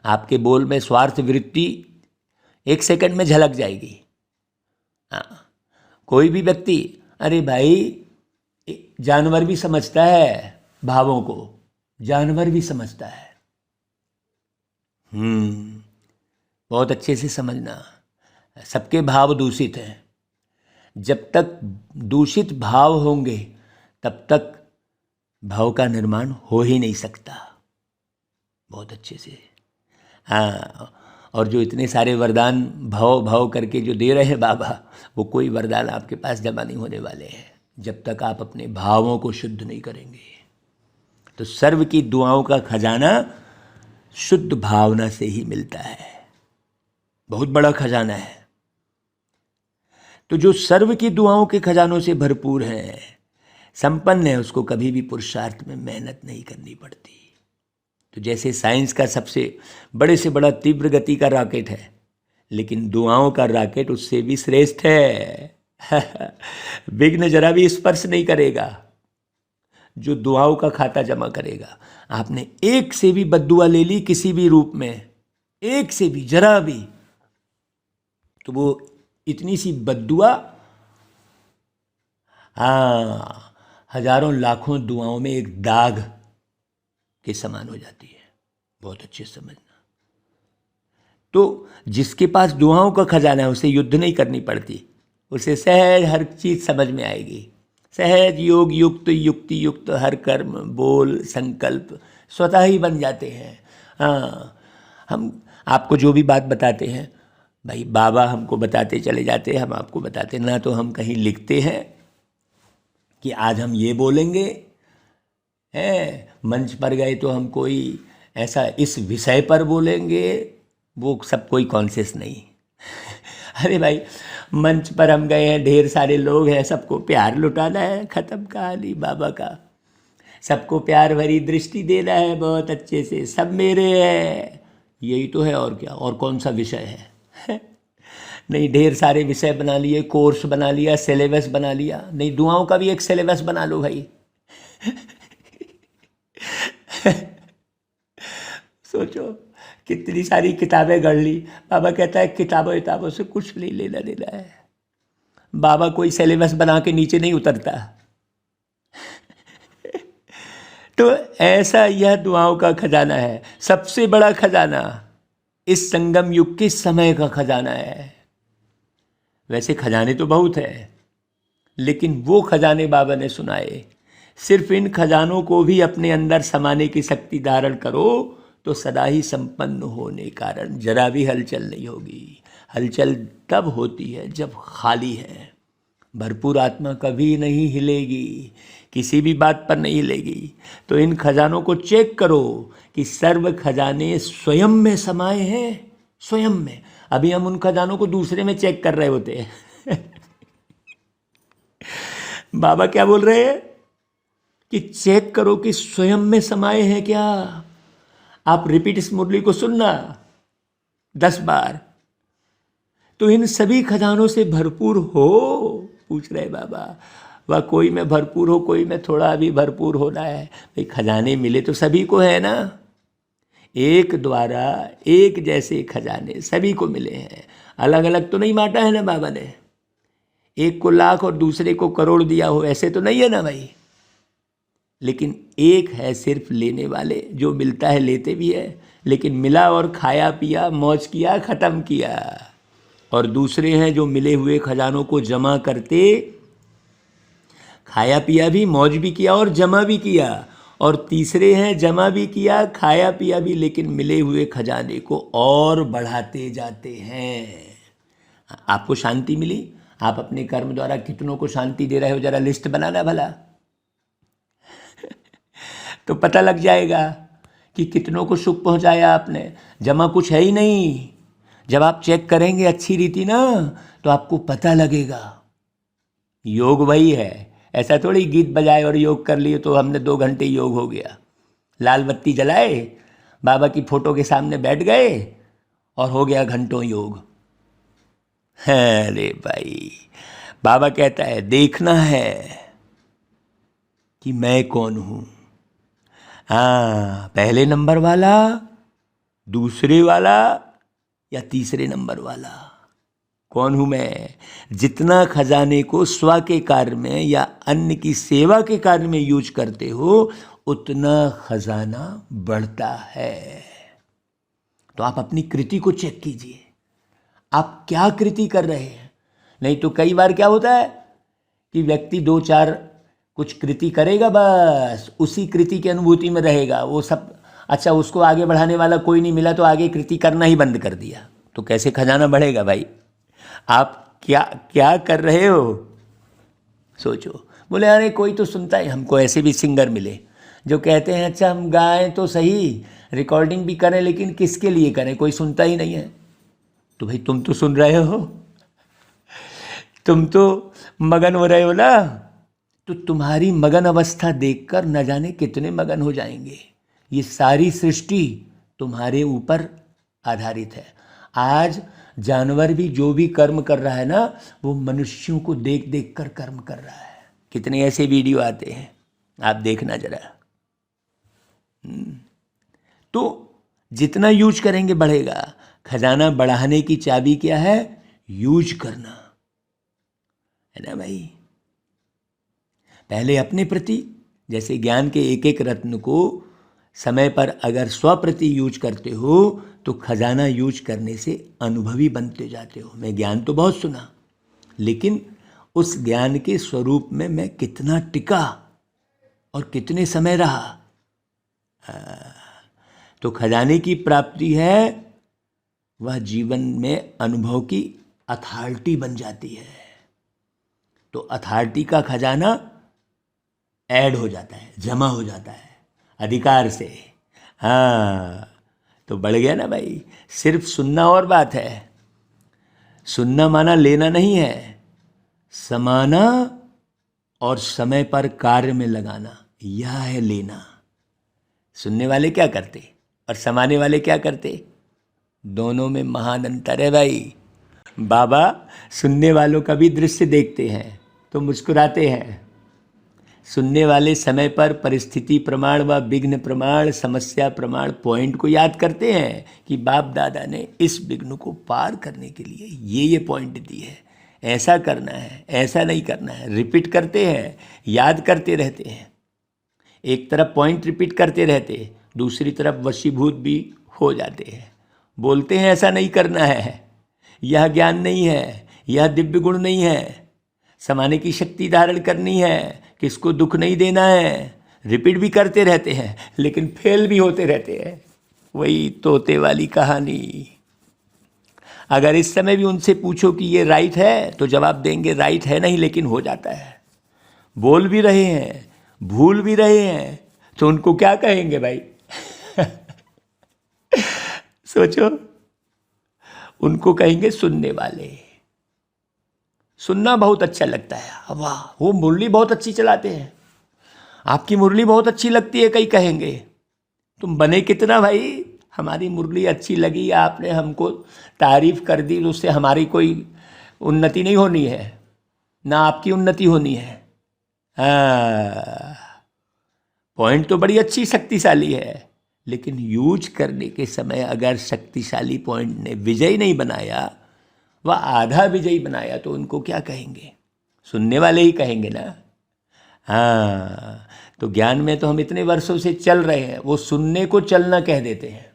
आपके बोल में स्वार्थ वृत्ति 1 सेकंड में झलक जाएगी। हाँ, कोई भी व्यक्ति, अरे भाई जानवर भी समझता है भावों को, जानवर भी समझता है। बहुत अच्छे से समझना, सबके भाव दूषित हैं। जब तक दूषित भाव होंगे तब तक भाव का निर्माण हो ही नहीं सकता। बहुत अच्छे से। हाँ, और जो इतने सारे वरदान भाव भाव करके जो दे रहे हैं बाबा, वो कोई वरदान आपके पास जमा नहीं होने वाले हैं जब तक आप अपने भावों को शुद्ध नहीं करेंगे। तो सर्व की दुआओं का खजाना शुद्ध भावना से ही मिलता है, बहुत बड़ा खजाना है। तो जो सर्व की दुआओं के खजानों से भरपूर है, संपन्न है, उसको कभी भी पुरुषार्थ में मेहनत नहीं करनी पड़ती। तो जैसे साइंस का सबसे बड़े से बड़ा तीव्र गति का रॉकेट है, लेकिन दुआओं का रॉकेट उससे भी श्रेष्ठ है। विघ्न जरा भी स्पर्श नहीं करेगा जो दुआओं का खाता जमा करेगा। आपने एक से भी बद्दुआ ले ली किसी भी रूप में, एक से भी जरा भी, तो वो इतनी सी बद्दुआ हजारों लाखों दुआओं में एक दाग के समान हो जाती है। बहुत अच्छे समझना। तो जिसके पास दुआओं का खजाना है उसे युद्ध नहीं करनी पड़ती, उसे सहज हर चीज समझ में आएगी। सहज योग युक्त युक्ति युक्त हर कर्म बोल संकल्प स्वतः ही बन जाते हैं। हम आपको जो भी बात बताते हैं भाई, बाबा हमको बताते चले जाते हैं, हम आपको बताते ना, तो हम कहीं लिखते हैं कि आज हम ये बोलेंगे, मंच पर गए तो हम कोई ऐसा इस विषय पर बोलेंगे, वो सब कोई कॉन्शियस नहीं। अरे भाई, मंच पर हम गए हैं, ढेर सारे लोग हैं, सबको प्यार लुटाना है, खत्म कहानी बाबा का। सबको प्यार भरी दृष्टि देना है, बहुत अच्छे से, सब मेरे हैं, यही तो है। और क्या, और कौन सा विषय है? नहीं, ढेर सारे विषय बना लिए, कोर्स बना लिया, सिलेबस बना लिया। नहीं, दुआओं का भी एक सिलेबस बना लो भाई। सोचो कितनी सारी किताबें गढ़ ली। बाबा कहता है किताबों से कुछ नहीं लेना देना है। बाबा कोई सिलेबस बना के नीचे नहीं उतरता। तो ऐसा यह दुआओं का खजाना है, सबसे बड़ा खजाना इस संगम युग के समय का खजाना है। वैसे खजाने तो बहुत है, लेकिन वो खजाने बाबा ने सुनाए। सिर्फ इन खजानों को भी अपने अंदर समाने की शक्ति धारण करो तो सदा ही संपन्न होने कारण जरा भी हलचल नहीं होगी। हलचल तब होती है जब खाली है। भरपूर आत्मा कभी नहीं हिलेगी, किसी भी बात पर नहीं हिलेगी। तो इन खजानों को चेक करो कि सर्व खजाने स्वयं में समाये हैं, स्वयं में। अभी हम उन खजानों को दूसरे में चेक कर रहे होते हैं। बाबा क्या बोल रहे हैं कि चेक करो कि स्वयं में समाये हैं क्या। आप रिपीट इस मुरली को सुनना 10 बार, तो इन सभी खजानों से भरपूर हो। पूछ रहे बाबा, वह कोई में भरपूर हो, कोई में थोड़ा भी भरपूर होना है। भाई खजाने मिले तो सभी को है ना, एक द्वारा एक जैसे खजाने सभी को मिले हैं। अलग अलग तो नहीं बांटा है ना बाबा ने, एक को लाख और दूसरे को करोड़ दिया हो, ऐसे तो नहीं है ना भाई। लेकिन एक है सिर्फ लेने वाले, जो मिलता है लेते भी है, लेकिन मिला और खाया पिया मौज किया ख़त्म किया। और दूसरे हैं जो मिले हुए खजानों को जमा करते, खाया पिया भी मौज भी किया और जमा भी किया। और तीसरे हैं जमा भी किया खाया पिया भी, लेकिन मिले हुए खजाने को और बढ़ाते जाते हैं। आपको शांति मिली, आप अपने कर्म द्वारा कितनों को शांति दे रहे हो, जरा लिस्ट बनाना भला। तो पता लग जाएगा कि कितनों को सुख पहुंचाया आपने। जमा कुछ है ही नहीं। जब आप चेक करेंगे अच्छी रीति ना, तो आपको पता लगेगा। योग वही है, ऐसा थोड़ी गीत बजाए और योग कर लिए तो हमने 2 घंटे योग हो गया। लाल बत्ती जलाए, बाबा की फोटो के सामने बैठ गए और हो गया घंटों योग। अरे भाई, बाबा कहता है देखना है कि मैं कौन हूं। पहले नंबर वाला, दूसरे वाला या तीसरे नंबर वाला, कौन हूं मैं। जितना खजाने को स्व के कार्य में या अन्य की सेवा के कार्य में यूज करते हो, उतना खजाना बढ़ता है। तो आप अपनी कृति को चेक कीजिए, आप क्या कृति कर रहे हैं। नहीं तो कई बार क्या होता है कि व्यक्ति 2-4 कुछ कृति करेगा, बस उसी कृति की अनुभूति में रहेगा वो सब। अच्छा, उसको आगे बढ़ाने वाला कोई नहीं मिला तो आगे कृति करना ही बंद कर दिया, तो कैसे खजाना बढ़ेगा भाई। आप क्या क्या कर रहे हो, सोचो। बोले अरे कोई तो सुनता है। हमको ऐसे भी सिंगर मिले जो कहते हैं अच्छा हम गाएं तो सही, रिकॉर्डिंग भी करें, लेकिन किसके लिए करें, कोई सुनता ही नहीं है। तो भाई तुम तो सुन रहे हो, तुम तो मगन हो रहे हो ना, तो तुम्हारी मगन अवस्था देखकर न जाने कितने मगन हो जाएंगे। ये सारी सृष्टि तुम्हारे ऊपर आधारित है। आज जानवर भी जो भी कर्म कर रहा है ना, वो मनुष्यों को देख देख कर कर्म कर रहा है। कितने ऐसे वीडियो आते हैं, आप देखना जरा। तो जितना यूज करेंगे बढ़ेगा। खजाना बढ़ाने की चाबी क्या है? यूज करना, है ना भाई। पहले अपने प्रति, जैसे ज्ञान के एक एक रत्न को समय पर अगर स्वप्रति यूज करते हो तो खजाना यूज करने से अनुभवी बनते जाते हो। मैं ज्ञान तो बहुत सुना, लेकिन उस ज्ञान के स्वरूप में मैं कितना टिका और कितने समय रहा। तो खजाने की प्राप्ति है वह जीवन में अनुभव की अथॉरिटी बन जाती है। तो अथॉरिटी का खजाना ऐड हो जाता है, जमा हो जाता है अधिकार से। हाँ, तो बढ़ गया ना भाई। सिर्फ सुनना और बात है, सुनना माना लेना नहीं है, समाना और समय पर कार्य में लगाना, यह है लेना। सुनने वाले क्या करते और समाने वाले क्या करते, दोनों में महान अंतर है भाई। बाबा सुनने वालों का भी दृश्य देखते हैं तो मुस्कुराते हैं। सुनने वाले समय पर परिस्थिति प्रमाण व विघ्न प्रमाण, समस्या प्रमाण पॉइंट को याद करते हैं कि बाप दादा ने इस विघ्न को पार करने के लिए ये पॉइंट दी है, ऐसा करना है, ऐसा नहीं करना है। रिपीट करते हैं, याद करते रहते हैं। एक तरफ पॉइंट रिपीट करते रहते, दूसरी तरफ वशीभूत भी हो जाते हैं। बोलते हैं ऐसा नहीं करना है, यह ज्ञान नहीं है, यह दिव्य गुण नहीं है, समाने की शक्ति धारण करनी है, किसको दुख नहीं देना है। रिपीट भी करते रहते हैं लेकिन फेल भी होते रहते हैं। वही तोते वाली कहानी। अगर इस समय भी उनसे पूछो कि ये राइट है तो जवाब देंगे राइट है नहीं, लेकिन हो जाता है। बोल भी रहे हैं, भूल भी रहे हैं, तो उनको क्या कहेंगे भाई? सोचो, उनको कहेंगे सुनने वाले। सुनना बहुत अच्छा लगता है। वाह, वो मुरली बहुत अच्छी चलाते हैं, आपकी मुरली बहुत अच्छी लगती है, कई कहेंगे। तुम बने कितना भाई? हमारी मुरली अच्छी लगी, आपने हमको तारीफ कर दी, तो उससे हमारी कोई उन्नति नहीं होनी है, ना आपकी उन्नति होनी है। पॉइंट तो बड़ी अच्छी शक्तिशाली है, लेकिन यूज करने के समय अगर शक्तिशाली पॉइंट ने विजय नहीं बनाया, वह आधा विजयी बनाया, तो उनको क्या कहेंगे? सुनने वाले ही कहेंगे ना। हाँ, तो ज्ञान में तो हम इतने वर्षों से चल रहे हैं, वो सुनने को चलना कह देते हैं।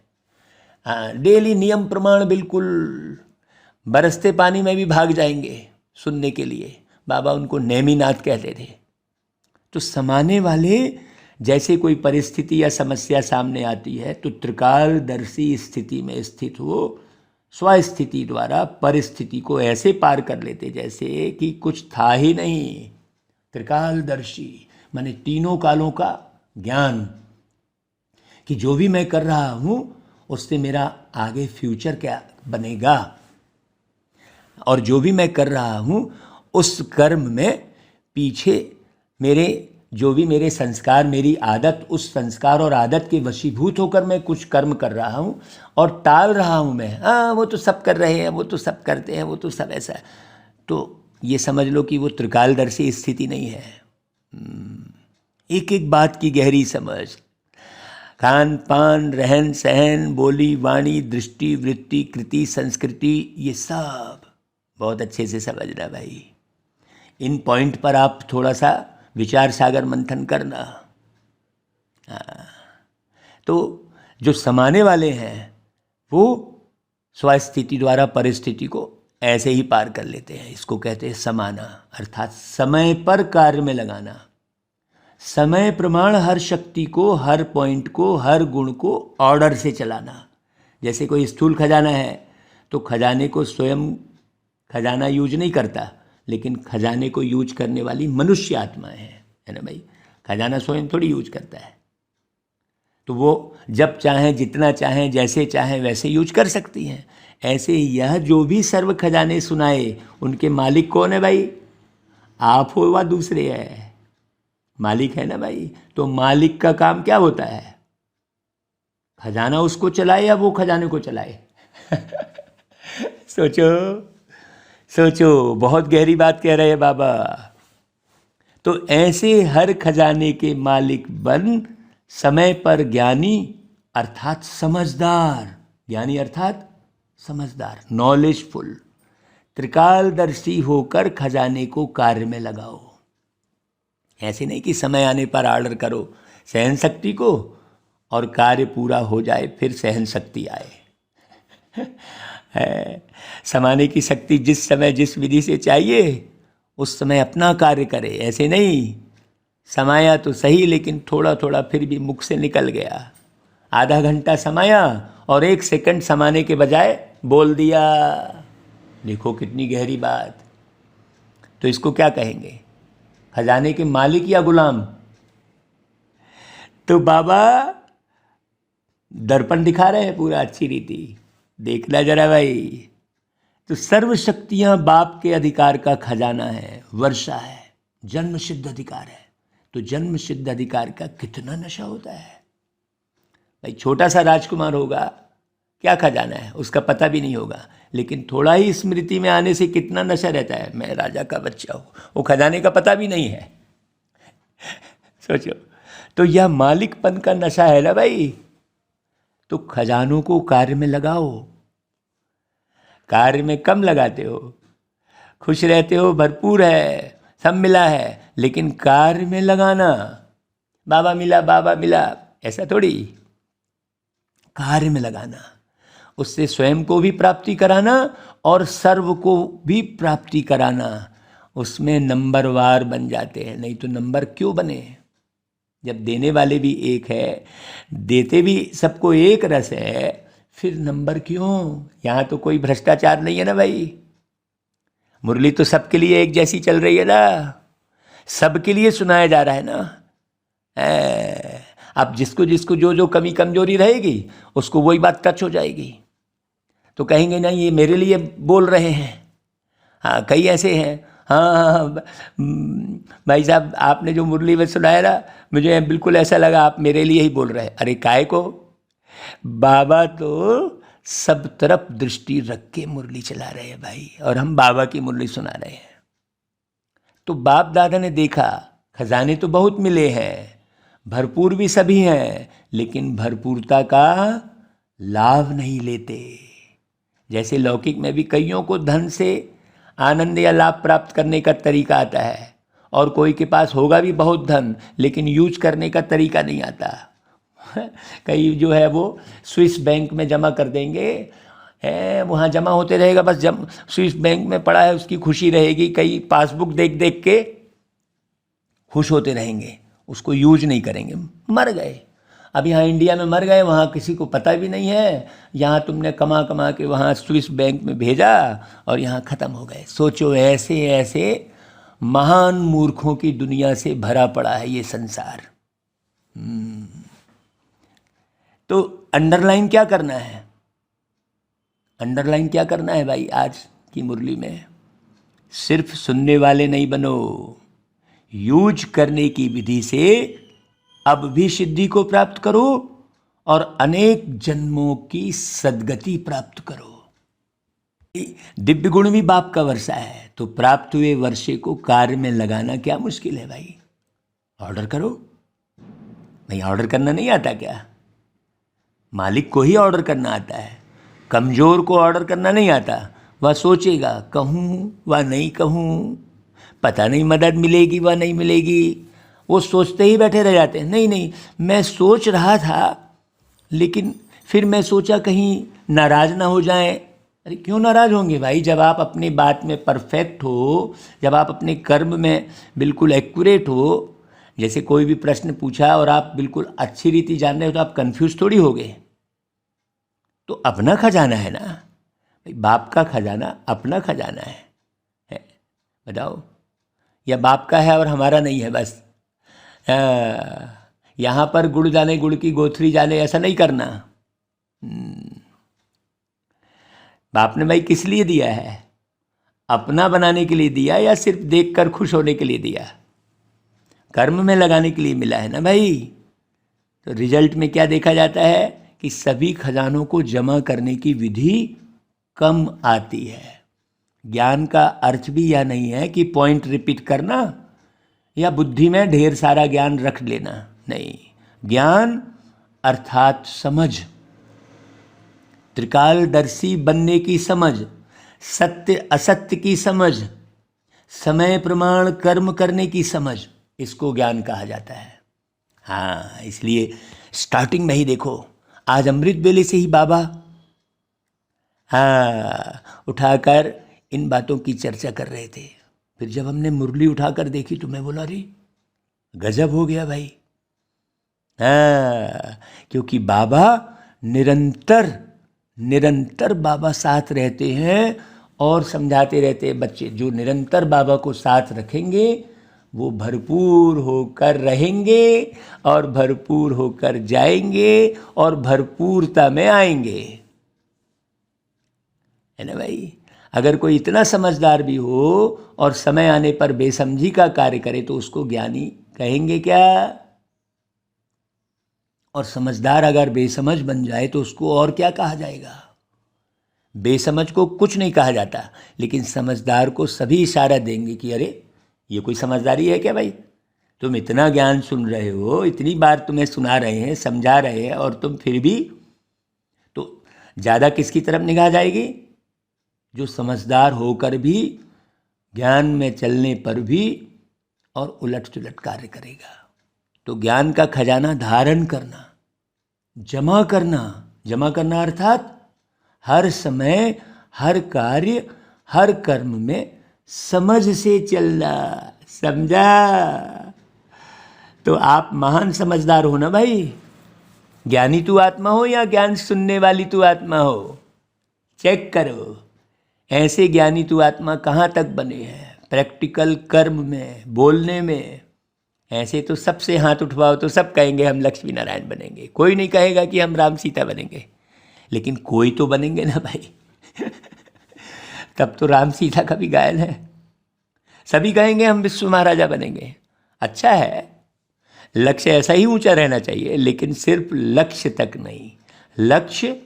हाँ, डेली नियम प्रमाण बिल्कुल, बरसते पानी में भी भाग जाएंगे सुनने के लिए। बाबा उनको नेमीनाथ कहते थे। तो समाने वाले, जैसे कोई परिस्थिति या समस्या सामने आती है तो त्रिकालदर्शी स्थिति में स्थित हो स्वस्थिति द्वारा परिस्थिति को ऐसे पार कर लेते जैसे कि कुछ था ही नहीं। त्रिकालदर्शी माने तीनों कालों का ज्ञान, कि जो भी मैं कर रहा हूँ उससे मेरा आगे फ्यूचर क्या बनेगा, और जो भी मैं कर रहा हूँ उस कर्म में पीछे मेरे जो भी मेरे संस्कार, मेरी आदत, उस संस्कार और आदत के वशीभूत होकर मैं कुछ कर्म कर रहा हूँ और टाल रहा हूँ मैं। हाँ, वो तो सब कर रहे हैं, वो तो सब करते हैं, वो तो सब ऐसा है। तो ये समझ लो कि वो त्रिकालदर्शी स्थिति नहीं है। एक एक बात की गहरी समझ, खान पान, रहन सहन, बोली वाणी, दृष्टि, वृत्ति, कृति, संस्कृति, ये सब बहुत अच्छे से समझना भाई। इन पॉइंट पर आप थोड़ा सा विचार सागर मंथन करना। तो जो समाने वाले हैं वो स्वस्थिति द्वारा परिस्थिति को ऐसे ही पार कर लेते हैं। इसको कहते हैं समाना, अर्थात समय पर कार्य में लगाना। समय प्रमाण हर शक्ति को, हर पॉइंट को, हर गुण को ऑर्डर से चलाना। जैसे कोई स्थूल खजाना है तो खजाने को स्वयं खजाना यूज नहीं करता, लेकिन खजाने को यूज करने वाली मनुष्य आत्मा है ना भाई। खजाना स्वयं थोड़ी यूज करता है। तो वो जब चाहें, जितना चाहें, जैसे चाहें वैसे यूज कर सकती हैं। ऐसे यह जो भी सर्व खजाने सुनाए, उनके मालिक कौन है भाई? आप हो व दूसरे है? मालिक है ना भाई। तो मालिक का काम क्या होता है? खजाना उसको चलाए या वो खजाने को चलाए? सोचो सोचो, बहुत गहरी बात कह रहे हैं बाबा। तो ऐसे हर खजाने के मालिक बन, समय पर ज्ञानी अर्थात समझदार, ज्ञानी अर्थात समझदार, नॉलेजफुल, त्रिकालदर्शी होकर खजाने को कार्य में लगाओ। ऐसे नहीं कि समय आने पर ऑर्डर करो सहन शक्ति को और कार्य पूरा हो जाए फिर सहन शक्ति आए। है समाने की शक्ति जिस समय जिस विधि से चाहिए उस समय अपना कार्य करे। ऐसे नहीं समाया तो सही लेकिन थोड़ा थोड़ा फिर भी मुख से निकल गया। आधा घंटा समाया और 1 सेकंड समाने के बजाय बोल दिया। देखो कितनी गहरी बात। तो इसको क्या कहेंगे? खजाने के मालिक या गुलाम? तो बाबा दर्पण दिखा रहे हैं पूरा अच्छी रीति, देखना जरा भाई। तो सर्व शक्तियां बाप के अधिकार का खजाना है, वर्षा है, जन्म सिद्ध अधिकार है। तो जन्म सिद्ध अधिकार का कितना नशा होता है भाई। छोटा सा राजकुमार होगा, क्या खजाना है उसका पता भी नहीं होगा, लेकिन थोड़ा ही स्मृति में आने से कितना नशा रहता है, मैं राजा का बच्चा हूँ, वो खजाने का पता भी नहीं है। सोचो, तो यह मालिकपन का नशा है ना भाई। तो खजानों को कार्य में लगाओ। कार्य में कम लगाते हो, खुश रहते हो, भरपूर है, सब मिला है, लेकिन कार्य में लगाना, बाबा मिला बाबा मिला, ऐसा थोड़ी। कार्य में लगाना, उससे स्वयं को भी प्राप्ति कराना और सर्व को भी प्राप्ति कराना, उसमें नंबरवार बन जाते हैं। नहीं तो नंबर क्यों बने? जब देने वाले भी एक है, देते भी सबको एक रस है, फिर नंबर क्यों? यहाँ तो कोई भ्रष्टाचार नहीं है ना भाई। मुरली तो सबके लिए एक जैसी चल रही है ना, सबके लिए सुनाया जा रहा है ना। अब जिसको जिसको जो जो कमी कमजोरी रहेगी उसको वही बात टच हो जाएगी, तो कहेंगे नहीं ये मेरे लिए बोल रहे हैं। हाँ, कई ऐसे हैं, हाँ भाई साहब आपने जो मुरली में सुनाया ना, मुझे बिल्कुल ऐसा लगा आप मेरे लिए ही बोल रहे हैं। अरे काहे को? बाबा तो सब तरफ दृष्टि रख के मुरली चला रहे हैं भाई, और हम बाबा की मुरली सुना रहे हैं। तो बाप दादा ने देखा खजाने तो बहुत मिले हैं, भरपूर भी सभी हैं, लेकिन भरपूरता का लाभ नहीं लेते। जैसे लौकिक में भी कईयों को धन से आनंद या लाभ प्राप्त करने का तरीका आता है, और कोई के पास होगा भी बहुत धन लेकिन यूज करने का तरीका नहीं आता। कई जो है वो स्विस बैंक में जमा कर देंगे, वहाँ जमा होते रहेगा, बस स्विस बैंक में पड़ा है उसकी खुशी रहेगी। कई पासबुक देख देख के खुश होते रहेंगे, उसको यूज नहीं करेंगे, मर गए। अब यहाँ इंडिया में मर गए, वहाँ किसी को पता भी नहीं है। यहाँ तुमने कमा कमा के वहाँ स्विस बैंक में भेजा और यहाँ ख़त्म हो गए। सोचो, ऐसे ऐसे महान मूर्खों की दुनिया से भरा पड़ा है ये संसार। तो अंडरलाइन क्या करना है? अंडरलाइन क्या करना है भाई आज की मुरली में? सिर्फ सुनने वाले नहीं बनो, यूज करने की विधि से अब भी सिद्धि को प्राप्त करो और अनेक जन्मों की सद्गति प्राप्त करो। दिव्य गुण भी बाप का वर्षा है, तो प्राप्त हुए वर्षे को कार्य में लगाना क्या मुश्किल है भाई? ऑर्डर करो भाई। ऑर्डर करना नहीं आता क्या? मालिक को ही ऑर्डर करना आता है, कमजोर को ऑर्डर करना नहीं आता। वह सोचेगा कहूँ व नहीं कहूँ, पता नहीं मदद मिलेगी व नहीं मिलेगी, वो सोचते ही बैठे रह जाते हैं। नहीं नहीं, मैं सोच रहा था लेकिन फिर मैं सोचा कहीं नाराज ना हो जाएं। अरे क्यों नाराज होंगे भाई? जब आप अपनी बात में परफेक्ट हो, जब आप अपने कर्म में बिल्कुल एक्यूरेट हो, जैसे कोई भी प्रश्न पूछा और आप बिल्कुल अच्छी रीति जान रहे हो, तो आप कंफ्यूज थोड़ी हो गए। तो अपना खजाना है ना भाई, बाप का खजाना अपना खजाना है। बताओ, या बाप का है और हमारा नहीं है बस? यहाँ पर गुड़ जाने गुड़ की गोथरी जाने, ऐसा नहीं करना। बाप ने भाई किस लिए दिया है? अपना बनाने के लिए दिया या सिर्फ देखकर खुश होने के लिए दिया? कर्म में लगाने के लिए मिला है ना भाई। तो रिजल्ट में क्या देखा जाता है कि सभी खजानों को जमा करने की विधि कम आती है। ज्ञान का अर्थ भी यह नहीं है कि पॉइंट रिपीट करना या बुद्धि में ढेर सारा ज्ञान रख लेना, नहीं। ज्ञान अर्थात समझ, त्रिकालदर्शी बनने की समझ, सत्य असत्य की समझ, समय प्रमाण कर्म करने की समझ, इसको ज्ञान कहा जाता है। हाँ, इसलिए स्टार्टिंग में ही देखो, आज अमृत वेले से ही बाबा उठाकर इन बातों की चर्चा कर रहे थे। फिर जब हमने मुरली उठाकर देखी तो मैं बोला, अरे गजब हो गया भाई। क्योंकि बाबा निरंतर बाबा साथ रहते हैं और समझाते रहते हैं। बच्चे जो निरंतर बाबा को साथ रखेंगे वो भरपूर होकर रहेंगे और भरपूर होकर जाएंगे और भरपूरता में आएंगे, है ना भाई। अगर कोई इतना समझदार भी हो और समय आने पर बेसमझी का कार्य करे तो उसको ज्ञानी कहेंगे क्या? और समझदार अगर बेसमझ बन जाए तो उसको और क्या कहा जाएगा? बेसमझ को कुछ नहीं कहा जाता, लेकिन समझदार को सभी इशारा देंगे कि अरे ये कोई समझदारी है क्या भाई? तुम इतना ज्ञान सुन रहे हो, इतनी बार तुम्हें सुना रहे हैं, समझा रहे हैं, और तुम फिर भी, तो ज़्यादा किसकी तरफ निगाह जाएगी? जो समझदार होकर भी, ज्ञान में चलने पर भी और उलट सुलट कार्य करेगा। तो ज्ञान का खजाना धारण करना, जमा करना अर्थात हर समय, हर कार्य, हर कर्म में समझ से चलना। समझा? तो आप महान समझदार हो ना भाई। ज्ञानी तू आत्मा हो या ज्ञान सुनने वाली तू आत्मा हो? चेक करो। ऐसे ज्ञानी तू आत्मा कहाँ तक बने हैं? प्रैक्टिकल कर्म में, बोलने में। ऐसे तो सबसे हाथ उठवाओ तो सब कहेंगे हम लक्ष्मी नारायण बनेंगे, कोई नहीं कहेगा कि हम राम सीता बनेंगे, लेकिन कोई तो बनेंगे ना भाई। तब तो राम सीता का भी गायन है। सभी कहेंगे हम विश्व महाराजा बनेंगे। अच्छा है, लक्ष्य ऐसा ही ऊंचा रहना चाहिए, लेकिन सिर्फ लक्ष्य तक नहीं, लक्ष्य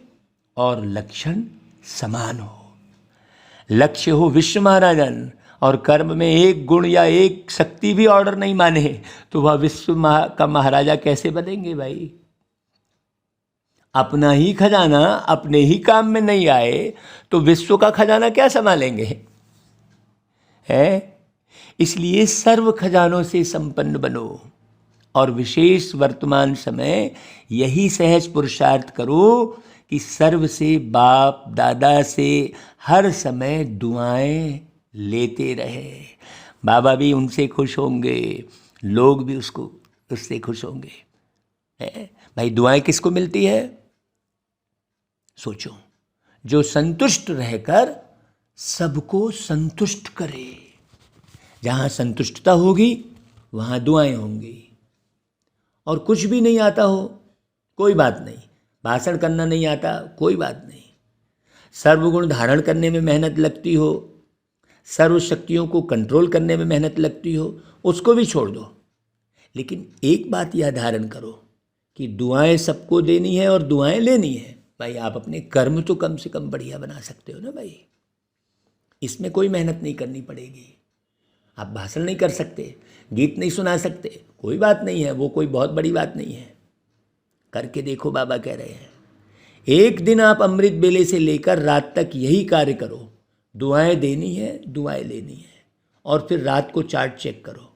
और लक्षण समान हो। लक्ष्य हो विश्व महाराजन और कर्म में एक गुण या एक शक्ति भी ऑर्डर नहीं माने तो वह विश्व का महाराजा कैसे बनेंगे भाई? अपना ही खजाना अपने ही काम में नहीं आए तो विश्व का खजाना क्या संभालेंगे? है? इसलिए सर्व खजानों से संपन्न बनो और विशेष वर्तमान समय यही सहज पुरुषार्थ करो कि सर्व से, बाप दादा से हर समय दुआएं लेते रहे। बाबा भी उनसे खुश होंगे, लोग भी उससे खुश होंगे। भाई दुआएं किसको मिलती है? सोचो, जो संतुष्ट रहकर सबको संतुष्ट करे। जहाँ संतुष्टता होगी वहाँ दुआएं होंगी। और कुछ भी नहीं आता हो, कोई बात नहीं, भाषण करना नहीं आता, कोई बात नहीं, सर्वगुण धारण करने में मेहनत लगती हो, सर्व शक्तियों को कंट्रोल करने में मेहनत लगती हो, उसको भी छोड़ दो। लेकिन एक बात यह धारण करो कि दुआएं सबको देनी है और दुआएं लेनी है। भाई आप अपने कर्म तो कम से कम बढ़िया बना सकते हो ना भाई, इसमें कोई मेहनत नहीं करनी पड़ेगी। आप भाषण नहीं कर सकते, गीत नहीं सुना सकते, कोई बात नहीं है, वो कोई बहुत बड़ी बात नहीं है। करके देखो, बाबा कह रहे हैं। एक दिन आप अमृत बेले से लेकर रात तक यही कार्य करो, दुआएं देनी है, दुआएं लेनी है, और फिर रात को चार्ट चेक करो,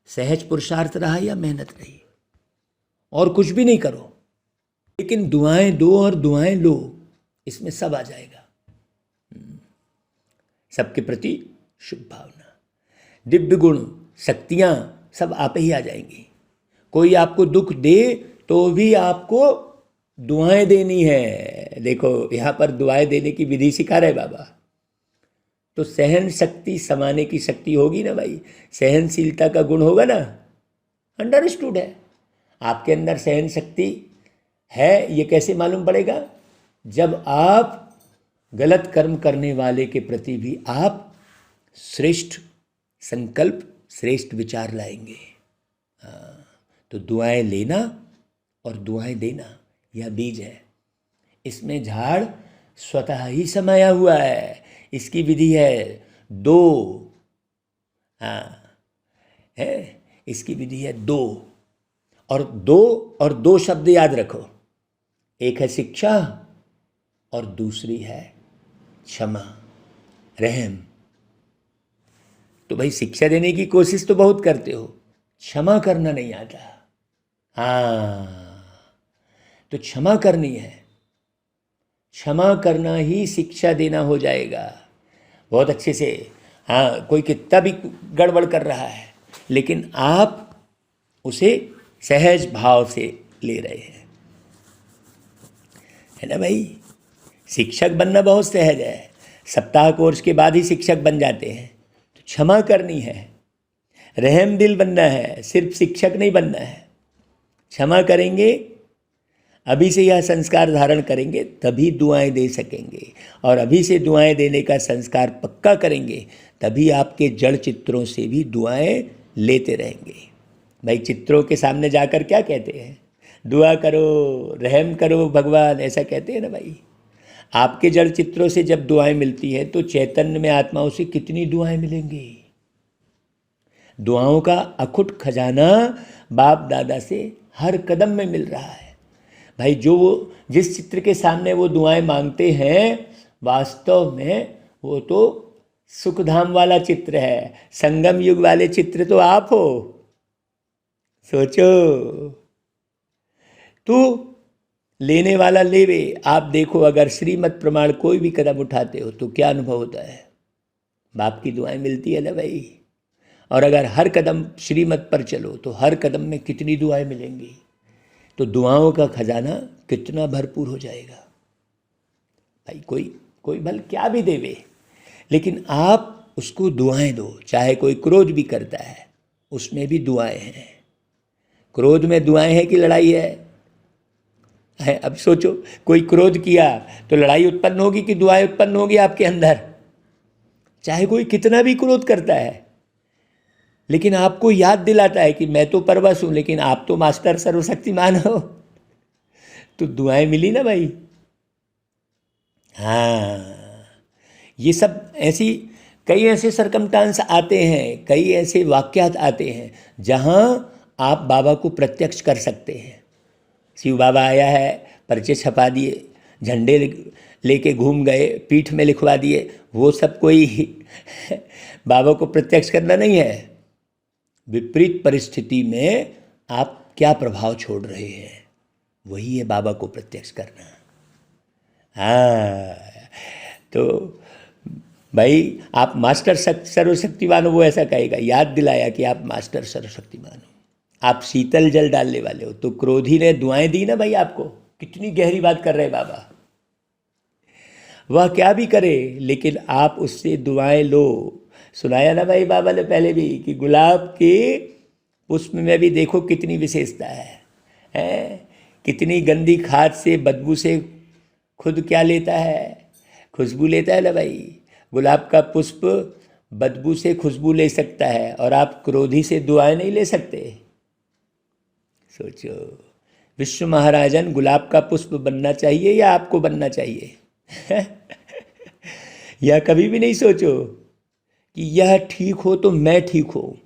सहज पुरुषार्थ रहा या मेहनत रही। और कुछ भी नहीं करो, लेकिन दुआएं दो और दुआएं लो, इसमें सब आ जाएगा। सबके प्रति शुभ भावना, दिव्य गुण, शक्तियाँ सब आप ही आ जाएंगी। कोई आपको दुख दे तो भी आपको दुआएं देनी है। देखो यहाँ पर दुआएं देने की विधि सिखा रहे बाबा। तो सहन शक्ति, समाने की शक्ति होगी ना भाई, सहनशीलता का गुण होगा ना, अंडरस्टूड है। आपके अंदर सहन शक्ति है ये कैसे मालूम पड़ेगा? जब आप गलत कर्म करने वाले के प्रति भी आप श्रेष्ठ संकल्प, श्रेष्ठ विचार लाएंगे। तो दुआएं लेना और दुआएं देना यह बीज है। इसमें झाड़ स्वतः ही समाया हुआ है। इसकी विधि है दो। है, इसकी विधि है दो। और दो शब्द याद रखो, एक है शिक्षा और दूसरी है क्षमा, रहम। तो भाई शिक्षा देने की कोशिश तो बहुत करते हो, क्षमा करना नहीं आता। हाँ, तो क्षमा करनी है। क्षमा करना ही शिक्षा देना हो जाएगा बहुत अच्छे से। हाँ, कोई कितना भी गड़बड़ कर रहा है लेकिन आप उसे सहज भाव से ले रहे हैं, है ना भाई। शिक्षक बनना बहुत सहज है, सप्ताह कोर्स के बाद ही शिक्षक बन जाते हैं। तो क्षमा करनी है, रहम दिल बनना है, सिर्फ शिक्षक नहीं बनना है। क्षमा करेंगे, अभी से यह संस्कार धारण करेंगे तभी दुआएं दे सकेंगे, और अभी से दुआएं देने का संस्कार पक्का करेंगे तभी आपके जड़ चित्रों से भी दुआएं लेते रहेंगे। भाई चित्रों के सामने जाकर क्या कहते हैं? दुआ करो, रहम करो भगवान, ऐसा कहते हैं ना भाई। आपके जड़ चित्रों से जब दुआएं मिलती हैं तो चैतन्य में आत्माओं से कितनी दुआएं मिलेंगी। दुआओं का अखुट खजाना बाप दादा से हर कदम में मिल रहा है भाई। जिस चित्र के सामने वो दुआएं मांगते हैं, वास्तव में वो तो सुखधाम वाला चित्र है, संगम युग वाले चित्र तो आप हो। सोचो, तो लेने वाला लेवे। आप देखो, अगर श्रीमत प्रमाण कोई भी कदम उठाते हो तो क्या अनुभव होता है? बाप की दुआएं मिलती है ना भाई। और अगर हर कदम श्रीमत पर चलो तो हर कदम में कितनी दुआएं मिलेंगी। तो दुआओं का खजाना कितना भरपूर हो जाएगा भाई। कोई भल क्या भी देवे, लेकिन आप उसको दुआएं दो। चाहे कोई क्रोध भी करता है, उसमें भी दुआएं हैं। क्रोध में दुआएं हैं कि लड़ाई है? अब सोचो, कोई क्रोध किया तो लड़ाई उत्पन्न होगी कि दुआएं उत्पन्न होगी आपके अंदर? चाहे कोई कितना भी क्रोध करता है, लेकिन आपको याद दिलाता है कि मैं तो परवश हूं, लेकिन आप तो मास्टर सर्वशक्तिमान हो। तो दुआएं मिली ना भाई। हाँ, ये सब कई ऐसे सरकमस्टांस आते हैं, कई ऐसे वाक्यात आते हैं जहां आप बाबा को प्रत्यक्ष कर सकते हैं। शिव बाबा आया है, पर्चे छपा दिए, झंडे लेके घूम गए, पीठ में लिखवा दिए, वो सब कोई बाबा को प्रत्यक्ष करना नहीं है। विपरीत परिस्थिति में आप क्या प्रभाव छोड़ रहे हैं, वही है बाबा को प्रत्यक्ष करना। हाँ, तो भाई आप मास्टर सर्वशक्तिमान हो, वो ऐसा कहेगा, याद दिलाया कि आप मास्टर सर्वशक्तिमान हो। आप शीतल जल डालने वाले हो। तो क्रोधी ने दुआएं दी ना भाई आपको। कितनी गहरी बात कर रहे बाबा। वह क्या भी करे, लेकिन आप उससे दुआएं लो। सुनाया ना भाई बाबा ने पहले भी कि गुलाब के पुष्प में भी देखो कितनी विशेषता है? कितनी गंदी खाद से, बदबू से खुद क्या लेता है? खुशबू लेता है ना भाई। गुलाब का पुष्प बदबू से खुशबू ले सकता है, और आप क्रोधी से दुआएं नहीं ले सकते। सोचो, विश्व महाराजन गुलाब का पुष्प बनना चाहिए या आपको बनना चाहिए? या कभी भी नहीं सोचो कि यह ठीक हो तो मैं ठीक हो,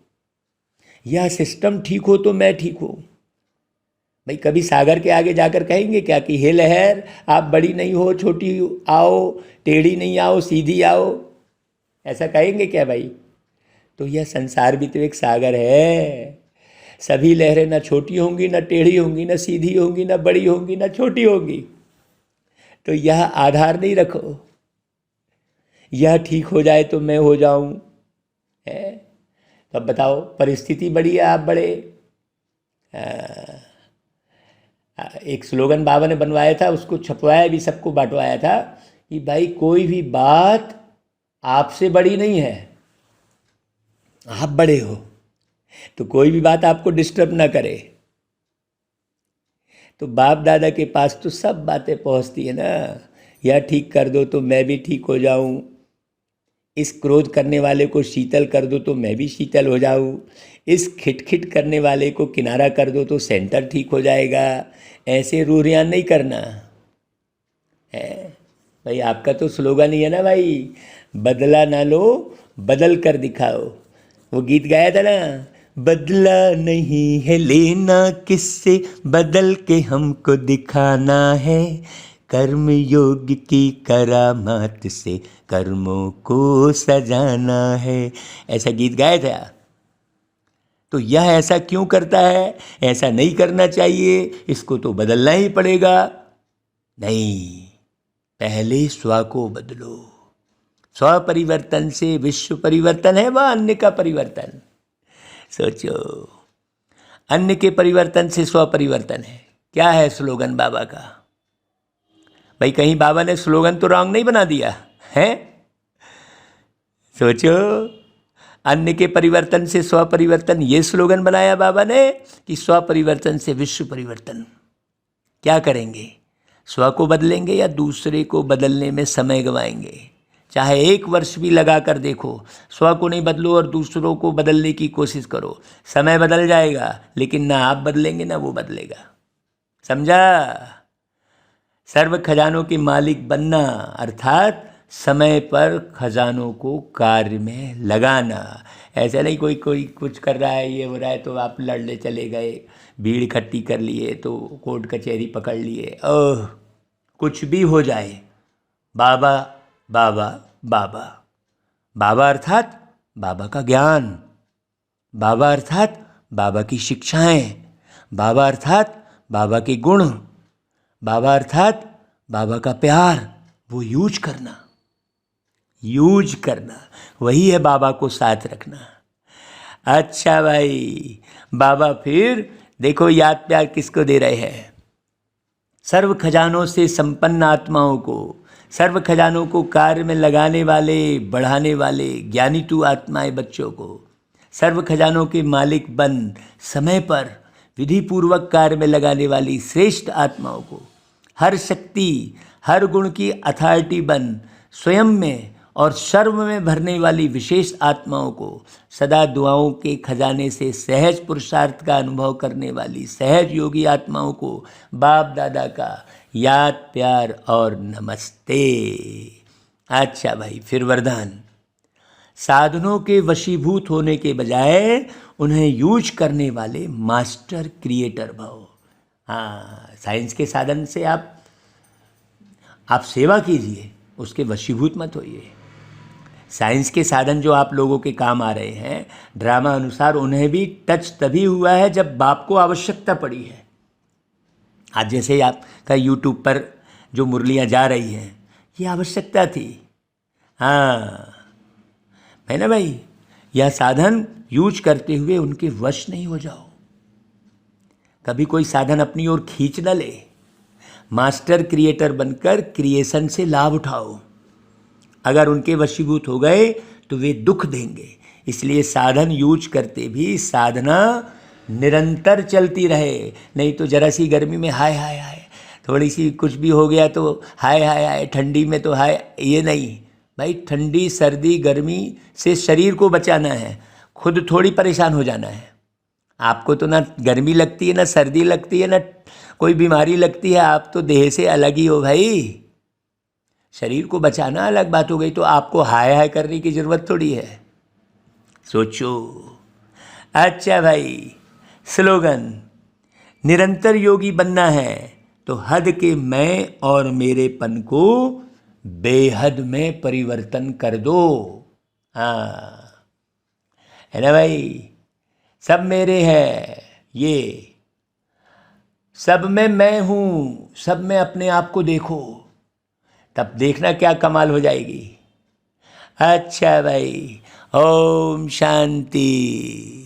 यह सिस्टम ठीक हो तो मैं ठीक हो। भाई कभी सागर के आगे जाकर कहेंगे क्या कि हे लहर, आप बड़ी नहीं हो, छोटी आओ, टेढ़ी नहीं आओ, सीधी आओ? ऐसा कहेंगे क्या भाई? तो यह संसार भी तो एक सागर है। सभी लहरें ना छोटी होंगी, ना टेढ़ी होंगी, ना सीधी होंगी, ना बड़ी होंगी, ना छोटी होंगी। तो यह आधार नहीं रखो, यह ठीक हो जाए तो मैं हो जाऊं, है? तो अब बताओ, परिस्थिति बड़ी है, आप बड़े। एक स्लोगन बाबा ने बनवाया था, उसको छपवाया भी, सबको बांटवाया था कि भाई कोई भी बात आपसे बड़ी नहीं है, आप बड़े हो। तो कोई भी बात आपको डिस्टर्ब ना करे। तो बाप दादा के पास तो सब बातें पहुंचती है ना। यह ठीक कर दो तो मैं भी ठीक हो जाऊं, इस क्रोध करने वाले को शीतल कर दो तो मैं भी शीतल हो जाऊं, इस खिटखिट करने वाले को किनारा कर दो तो सेंटर ठीक हो जाएगा। ऐसे रूरियान नहीं करना है भाई। आपका तो स्लोगन ही है ना भाई, बदला ना लो बदल कर दिखाओ। वो गीत गाया था ना, बदला नहीं है लेना किससे, बदल के हमको दिखाना है, कर्म योग की करामात से कर्मों को सजाना है। ऐसा गीत गाया था। तो यह ऐसा क्यों करता है, ऐसा नहीं करना चाहिए, इसको तो बदलना ही पड़ेगा। नहीं, पहले स्व को बदलो। स्व परिवर्तन से विश्व परिवर्तन है, वह अन्य का परिवर्तन। सोचो, अन्य के परिवर्तन से स्व परिवर्तन है। क्या है स्लोगन बाबा का? भाई कहीं बाबा ने स्लोगन तो रॉन्ग नहीं बना दिया है? सोचो, अन्य के परिवर्तन से स्व परिवर्तन, ये स्लोगन बनाया बाबा ने कि स्व परिवर्तन से विश्व परिवर्तन। क्या करेंगे? स्व को बदलेंगे या दूसरे को बदलने में समय गंवाएंगे? चाहे 1 वर्ष भी लगा कर देखो, स्व को नहीं बदलो और दूसरों को बदलने की कोशिश करो, समय बदल जाएगा, लेकिन ना आप बदलेंगे ना वो बदलेगा। समझा? सर्व खजानों के मालिक बनना अर्थात समय पर खजानों को कार्य में लगाना। ऐसा नहीं कोई कुछ कर रहा है, ये हो रहा है तो आप लड़ने चले गए, भीड़ इकट्ठी कर लिए तो कोर्ट कचहरी पकड़ लिए। ओह, कुछ भी हो जाए, बाबा बाबा बाबा। बाबा अर्थात बाबा का ज्ञान, बाबा अर्थात बाबा की शिक्षाएं, बाबा अर्थात बाबा के गुण, बाबा अर्थात बाबा का प्यार। वो यूज करना, यूज करना, वही है बाबा को साथ रखना। अच्छा भाई, बाबा फिर देखो याद प्यार किसको दे रहे हैं? सर्व खजानों से संपन्न आत्माओं को, सर्व खजानों को कार्य में लगाने वाले, बढ़ाने वाले ज्ञानी तू आत्माएं बच्चों को, सर्व खजानों के मालिक बन, समय पर विधि पूर्वक कार्य में लगाने वाली श्रेष्ठ आत्माओं को, हर शक्ति हर गुण की अथॉरिटी बन, स्वयं में और सर्व में भरने वाली विशेष आत्माओं को, सदा दुआओं के खजाने से सहज पुरुषार्थ का अनुभव करने वाली सहज योगी आत्माओं को बाप दादा का याद प्यार और नमस्ते। अच्छा भाई, फिर वरदान, साधनों के वशीभूत होने के बजाय उन्हें यूज करने वाले मास्टर क्रिएटर भव। हाँ, साइंस के साधन से आप सेवा कीजिए, उसके वशीभूत मत होइए। साइंस के साधन जो आप लोगों के काम आ रहे हैं, ड्रामा अनुसार उन्हें भी टच तभी हुआ है जब बाप को आवश्यकता पड़ी है। आज जैसे आपका यूट्यूब पर जो मुरलियाँ जा रही हैं, ये आवश्यकता थी। हाँ है ना भाई, यह साधन यूज करते हुए उनके वश नहीं हो जाओ। कभी कोई साधन अपनी ओर खींच न ले, मास्टर क्रिएटर बनकर क्रिएशन से लाभ उठाओ। अगर उनके वशीभूत हो गए तो वे दुख देंगे, इसलिए साधन यूज करते भी साधना निरंतर चलती रहे। नहीं तो जरा सी गर्मी में हाय हाय हाय, थोड़ी सी कुछ भी हो गया तो हाय हाय हाय, ठंडी में तो हाय, ये नहीं भाई। ठंडी सर्दी गर्मी से शरीर को बचाना है, खुद थोड़ी परेशान हो जाना है। आपको तो ना गर्मी लगती है, ना सर्दी लगती है, ना कोई बीमारी लगती है, आप तो देह से अलग ही हो भाई। शरीर को बचाना अलग बात हो गई, तो आपको हाय हाय करने की ज़रूरत थोड़ी है। सोचो। अच्छा भाई, स्लोगन, निरंतर योगी बनना है तो हद के मैं और मेरेपन को बेहद में परिवर्तन कर दो। हाँ है ना भाई, सब मेरे है, ये सब में मैं हूँ, सब में अपने आप को देखो, तब देखना क्या कमाल हो जाएगी। अच्छा भाई, ओम शांति।